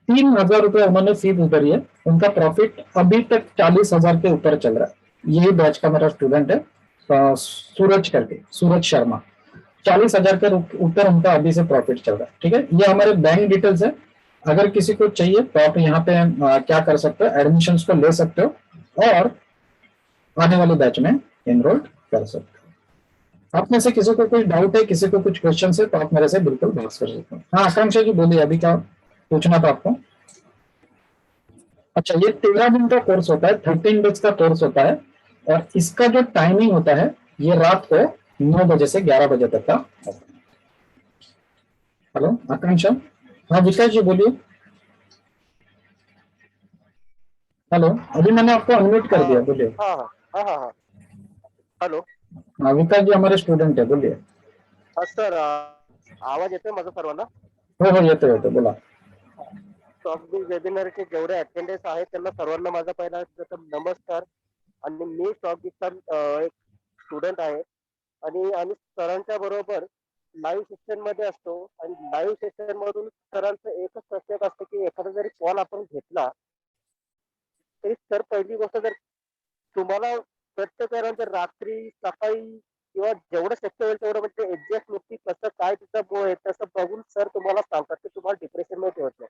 3000 रुपये उन्होंने फीस उतरी है, उनका प्रॉफिट अभी तक 40,000 के ऊपर चल रहा है। यही बैच का मेरा स्टूडेंट है, सूरज शर्मा। 40,000 के ऊपर उनका अभी से प्रॉफिट चल रहा है, ठीक है। ये हमारे बैंक डिटेल्स है, अगर किसी को चाहिए तो आप यहाँ पे क्या कर सकते हो, एडमिशन को ले सकते हो और आने वाले बैच में एनरोल कर सकते हो। आप में से किसी को कोई डाउट है, किसी को कुछ क्वेश्चन है, तो आप मेरे से बिल्कुल बात कर सकते हो। हाँ आकांक्षा जी बोलिए, अभी क्या पूछना था आपको। अच्छा, ये 13 दिन का कोर्स होता है, 13 डेज का कोर्स होता है। और इसका जो टाइमिंग होता है, ये रात को 9 बजे से 11 बजे तक का होता है। हेलो आकांक्षा, हाँ विकास जी बोलिए। हेलो, अभी मैंने आपको अनम्यूट कर हाँ दिया, बोलिए। हाँ हाँ हाँ हाँ हाँ। हेलो। हाँ, विकास जी हमारे स्टूडेंट है, बोलिए। हा सर, आवाज येतोय माझा सर्वांना? हो हो, येतो येतो, बोला. स्टॉक वेबिनारचे जेवढे अटेंडन्स आहेत त्यांना सर्वांना माझा पहिला प्रथम नमस्कार. आणि मी स्टॉक एक स्टुडंट आहे आणि आम्ही सरांच्या बरोबर लाईव्ह सेशन मध्ये असतो. आणि लाईव्ह सेशन मधून सरांचं एकच प्रत्येक असतं की एखादा जरी कॉल आपण घेतला तरी सर पहिली गोष्ट, जर तुम्हाला प्रत्येक वेळेला जर रात्री सकाळी किंवा जेवढं शक्य होईल तेवढं म्हणजे एक्झॅक्ट नुकती कसं काय तिचा बो आहे तसं बघून सर तुम्हाला सांगतात की तुम्हाला डिप्रेशन मध्ये ठेवत नाही.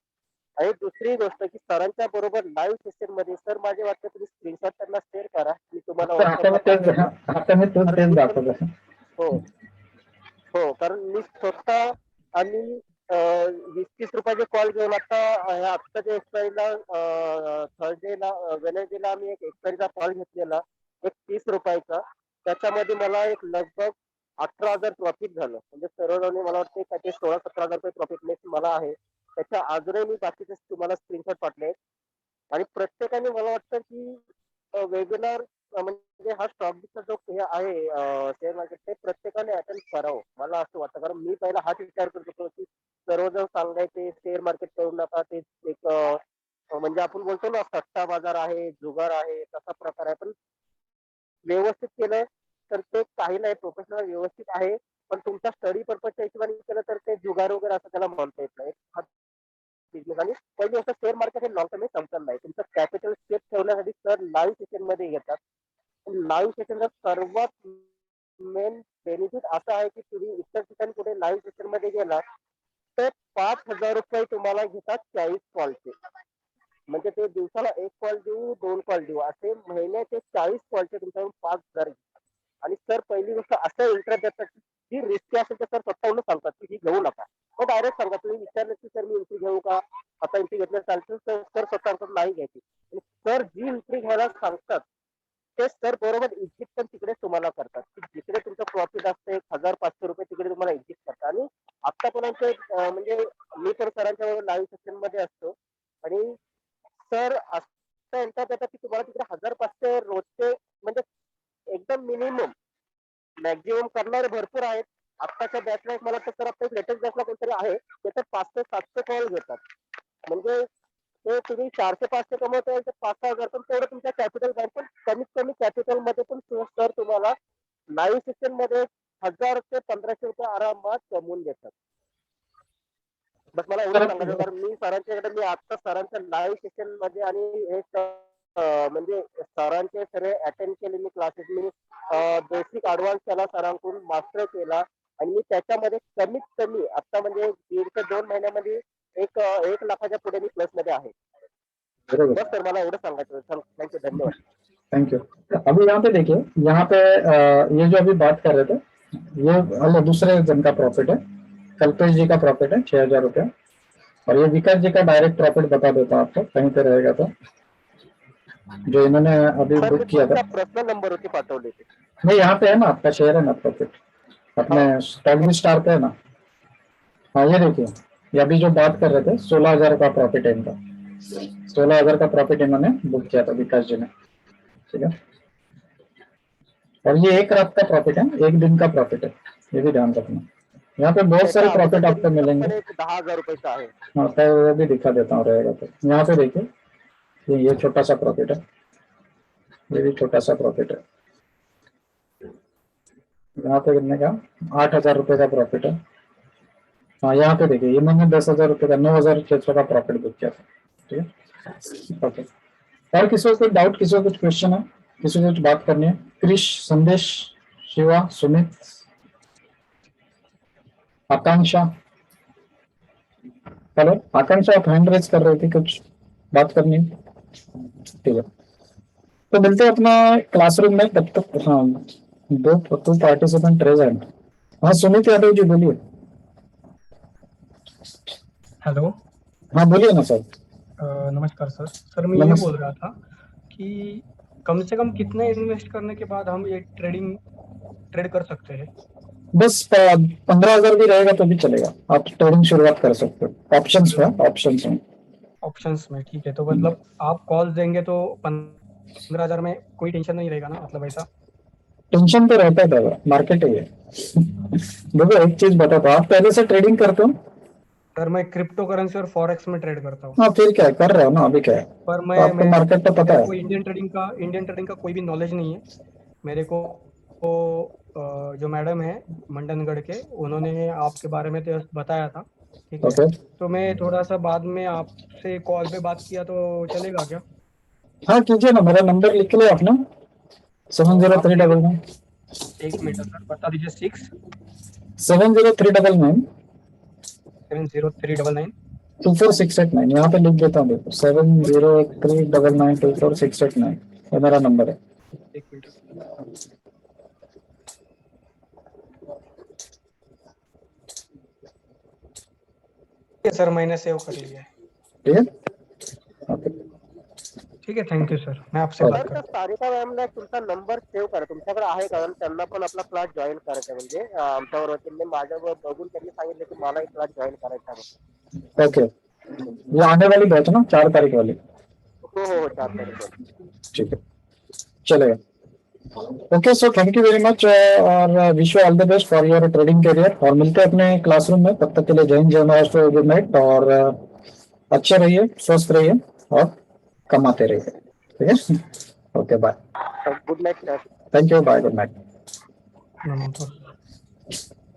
आणि दुसरी गोष्ट की सरांच्या बरोबर लाईव्ह सेशन मध्ये सर माझे वाटतं तुम्ही स्क्रीनशॉट त्यांना शेअर करा, मी तुम्हाला आता व्हॉट्सअपला मी तेच पाठवतो. आता मी तोच कारण तेच मी पण, दाखवत आहे. हो हो, कारण मी स्वतः आणि 20-30 रुपयाचे कॉल घेऊन आता ह्या आत्ताच्या एक्सपायरीला थर्सडेला वेनेसडेला आम्ही एक एक्सपायरीचा कॉल घेतलेला, एक 30 रुपयाचा. त्याच्यामध्ये मला एक लगभग 18,000 प्रॉफिट झालं. म्हणजे सर्व मला वाटते का ते 16-17 हजार रुपये प्रॉफिट नेक्स्ट मला आहे. त्याच्या अजूनही मी बाकीचे तुम्हाला स्क्रीनशॉट पाठले. आणि प्रत्येकाने मला वाटतं की वेबिनार म्हणजे हा स्टॉकचा जो हे आहे शेअर मार्केट, ते प्रत्येकाने अटेंड करावं मला असं वाटतं. कारण मी पहिला हाच विचार करत होतो की सर्वजण सांगायचे शेअर मार्केट करू नका, ते एक म्हणजे आपण बोलतो ना सट्टा बाजार आहे, जुगार आहे, तसा प्रकार आहे. पण व्यवस्थित केलं तर ते काही नाही, प्रोफेशनल व्यवस्थित आहे. पण तुमच्या स्टडी पर्पजच्या हिशोबाने केलं तर ते जुगार वगैरे असं त्याला म्हणता येत नाही. बिझनेस. आणि पहिली गोष्ट शेअर मार्केट हे लॉंग टर्म संपलं नाही. तुमचं कॅपिटल सेफ ठेवण्यासाठी सर लाईव्ह सेशन मध्ये येतात. लाईव्ह सेशनचा सर्वात मेन बेनिफिट असा आहे की तुम्ही इतर ठिकाणी कुठे लाईव्ह सेशन मध्ये गेला तर 5,000 रुपये तुम्हाला घेतात 40 कॉलचे. म्हणजे ते दिवसाला एक कॉल देऊ, 2 कॉल देऊ, असे महिन्याचे 40 कॉलचे तुमच्याकडून 5,000 घेतात. आणि सर पहिली गोष्ट असं इंटरेस्ट देतात की जी रिस्की असेल तर सर स्वतःहून सांगतात की ही घेऊ नका. मग डायरेक्ट सांगा, तुम्ही विचारलं की सर मी एंट्री घेऊ का, आता एंट्री घेतलं चालतं, तर सर स्वतः सांगतात नाही घ्यायची. सर जी एंट्री घ्यायला सांगतात ते सर बरोबर एक्झिट पण तिकडे तुम्हाला करतात. की जिकडे तुमचं प्रॉफिट असतं 1,500 रुपये तिकडे तुम्हाला एक्झिट करतात. आणि आतापर्यंत म्हणजे मी तर सरांच्या बरोबर लाईव्ह सेशन मध्ये असतो. आणि सर असं म्हणतात आता की तुम्हाला तिकडे 1,500 रोजचे म्हणजे एकदम मिनिमम, मॅक्झिमम करणारे भरपूर आहेत. आत्ताच्या बॅचला मला वाटतं सर आता लेटेस्ट बॅचला कोणतरी आहे त्याच्यात 500-700 कॉल घेतात. म्हणजे ते तुम्ही 400-500 कमवता तर 5,000 पण तेवढं तुमच्या कॅपिटल बँक पण कमीत कमी कॅपिटल मध्ये पण सर तुम्हाला लाईव्ह सेशन मध्ये 1,000 ते 1,500 रुपये आरामात कमवून देतात. बस मला एवढं तर सांगायचं, कारण मी सरांच्याकडे मी आता सरांच्या लाईव्ह सेशन मध्ये आणि एक म्हणजे सरांचे सगळे अटेंड केले मी क्लासेस. मी बेसिक ऍडव्हान्स केला सरांकडून, मास्टर केला. आणि मी त्याच्यामध्ये कमीत कमी आता म्हणजे 1.5 ते 2 महिन्यामध्ये 1 लाखाच्या पुढे मी प्लस मध्ये आहे. बरोबर, बस सर मला एवढं सांगायचं. थँक्यू, धन्यवाद. Thank you. अभी यहाँ पे देखिए, यहाँ पे ये जो अभी बात कर रहे थे, ये अलग दूसरे जन का प्रॉफिट है। कल्पेश जी का प्रॉफिट है 6,000 रुपया। और ये विकास जी का डायरेक्ट प्रॉफिट बता देता हूँ आपको, कहीं पे रहेगा तो, जो इन्होंने अभी सर मी बुक किया था। तुमचा पर्सनल नंबर होती पाठवले थे. नहीं, यहाँ पे है ना, आपका शेयर है ना प्रॉफिट, हाँ अपने स्टॉक भी स्टार पे है ना। हाँ, ये देखिए, ये अभी जो बात कर रहे थे 16,000 का प्रॉफिट है इनका। 16,000 का प्रॉफिट इन्होंने बुक किया था विकास जी ने, ठीक है। और ये एक रात का प्रॉफिट है, एक दिन का प्रॉफिट है, ये भी ध्यान रखना। यहाँ पे बहुत सारे त्याच्या प्रॉफिट अगोदरच्या आपको दिवशीचा मिलेंगे। पण एक 10,000 रुपयाचा आहे. हाँ, तो वो भी दिखा देता हूँ रहेगा तो। यहाँ पे देखिए, ये छोटा सा प्रॉफिट है, ये भी छोटा सा प्रॉफिट है। यहाँ पे कितने का, 8,000 रुपये का प्रॉफिट है। हाँ, यहाँ पे देखिए, इन्होंने 10,000 रुपये का, 9,600 का प्रॉफिट बुक किया था, ठीक है। ओके, और किसी को कोई डाउट, किसी को कुछ क्वेश्चन है, किसी को कुछ बात करनी है? क्रिश, संदेश, शिवा, सुमित, आकांक्षा। हेलो आकांक्षा, आप हैंड रेज कर रहे थे, कुछ बात करनी है? ठीक है, तो मिलते हैं अपना क्लासरूम में, तब तक। हाँ, दो पार्टिसिपेंट प्रेजेंट। हाँ, सुमित यादव जी बोलिए। हेलो। हाँ, बोलिए ना सर। नमस्कार सर। सर मैं ये बोल नमस्ते। रहा था कि कम से कम कितने इन्वेस्ट करने के बाद हम ये ट्रेड कर सकते हैं? बस 15,000 भी रहेगा तो भी चलेगा, आप ट्रेडिंग शुरुआत कर सकते हो। ऑप्शंस में, ऑप्शंस में। ऑप्शंस में, ठीक है। तो मतलब आप कॉल देंगे तो 15,000 में कोई टेंशन नहीं रहेगा ना, मतलब ऐसा? टेंशन तो रहता था, मार्केट ही है। देखो एक चीज बताता हूँ, आप पहले से ट्रेडिंग करते हो? सर मैं क्रिप्टो करेंसी और फॉरेक्स में ट्रेड करता हूँ। हाँ फिर क्या है, कर रहे हो ना अभी, क्या है पर तो मैं आपको मार्केट तो पता मेरे है। को इंडियन ट्रेडिंग का कोई भी नॉलेज नहीं है। मेरे को जो मैडम है मंडनगढ़ के, उन्होंने आपके बारे में तो बताया था। ठीक है। ओके। तो मैं थोड़ा सा बाद में आपसे कॉल पे बात किया तो चलेगा क्या? हाँ कीजिए ना, मेरा नंबर लिख लिया आपने, सेवन जीरो आप थ्री दे डबल दीजिए। नाइन 1 मिनट सर, बता दीजिए। 70399 67039। 24689, यहाँ पे लिख देता हूँ, देखो 70399 24689, ये मेरा नंबर है। 1 मिनट। ठीक है सर, मैंने सेव कर लिया है। ठीक है। ओके। ठीक है, थँक यू सर, मैं आपसे बात सर त्या करता सारिका मॅमला एक तुमचा नंबर सेव्ह करा, तुमच्याकडे आहे का? कारण त्यांना पण आपला क्लास जॉईन करायचा आहे. म्हणजे आमच्याबरोबर त्यांनी माझ्यावर बघून त्यांनी सांगितलं की मला एक क्लास जॉईन करायचा आहे. ओके, ये आने वाली बैच ना, 4 तारीख वाली? हो 4 तारीख. ठीक है, चलेगा। Okay so thank you very much, और wish you all the best for your trading career, और मिलते हैं अपने क्लासरूम में। तब तक के लिए जय हिंद, जय महाराष्ट्र, गुड नाइट, और अच्छे रहिए, स्वस्थ रहिए, और कमाते रहिए। ठीक है। Okay bye. Good night sir. Thank you, bye, good night. Number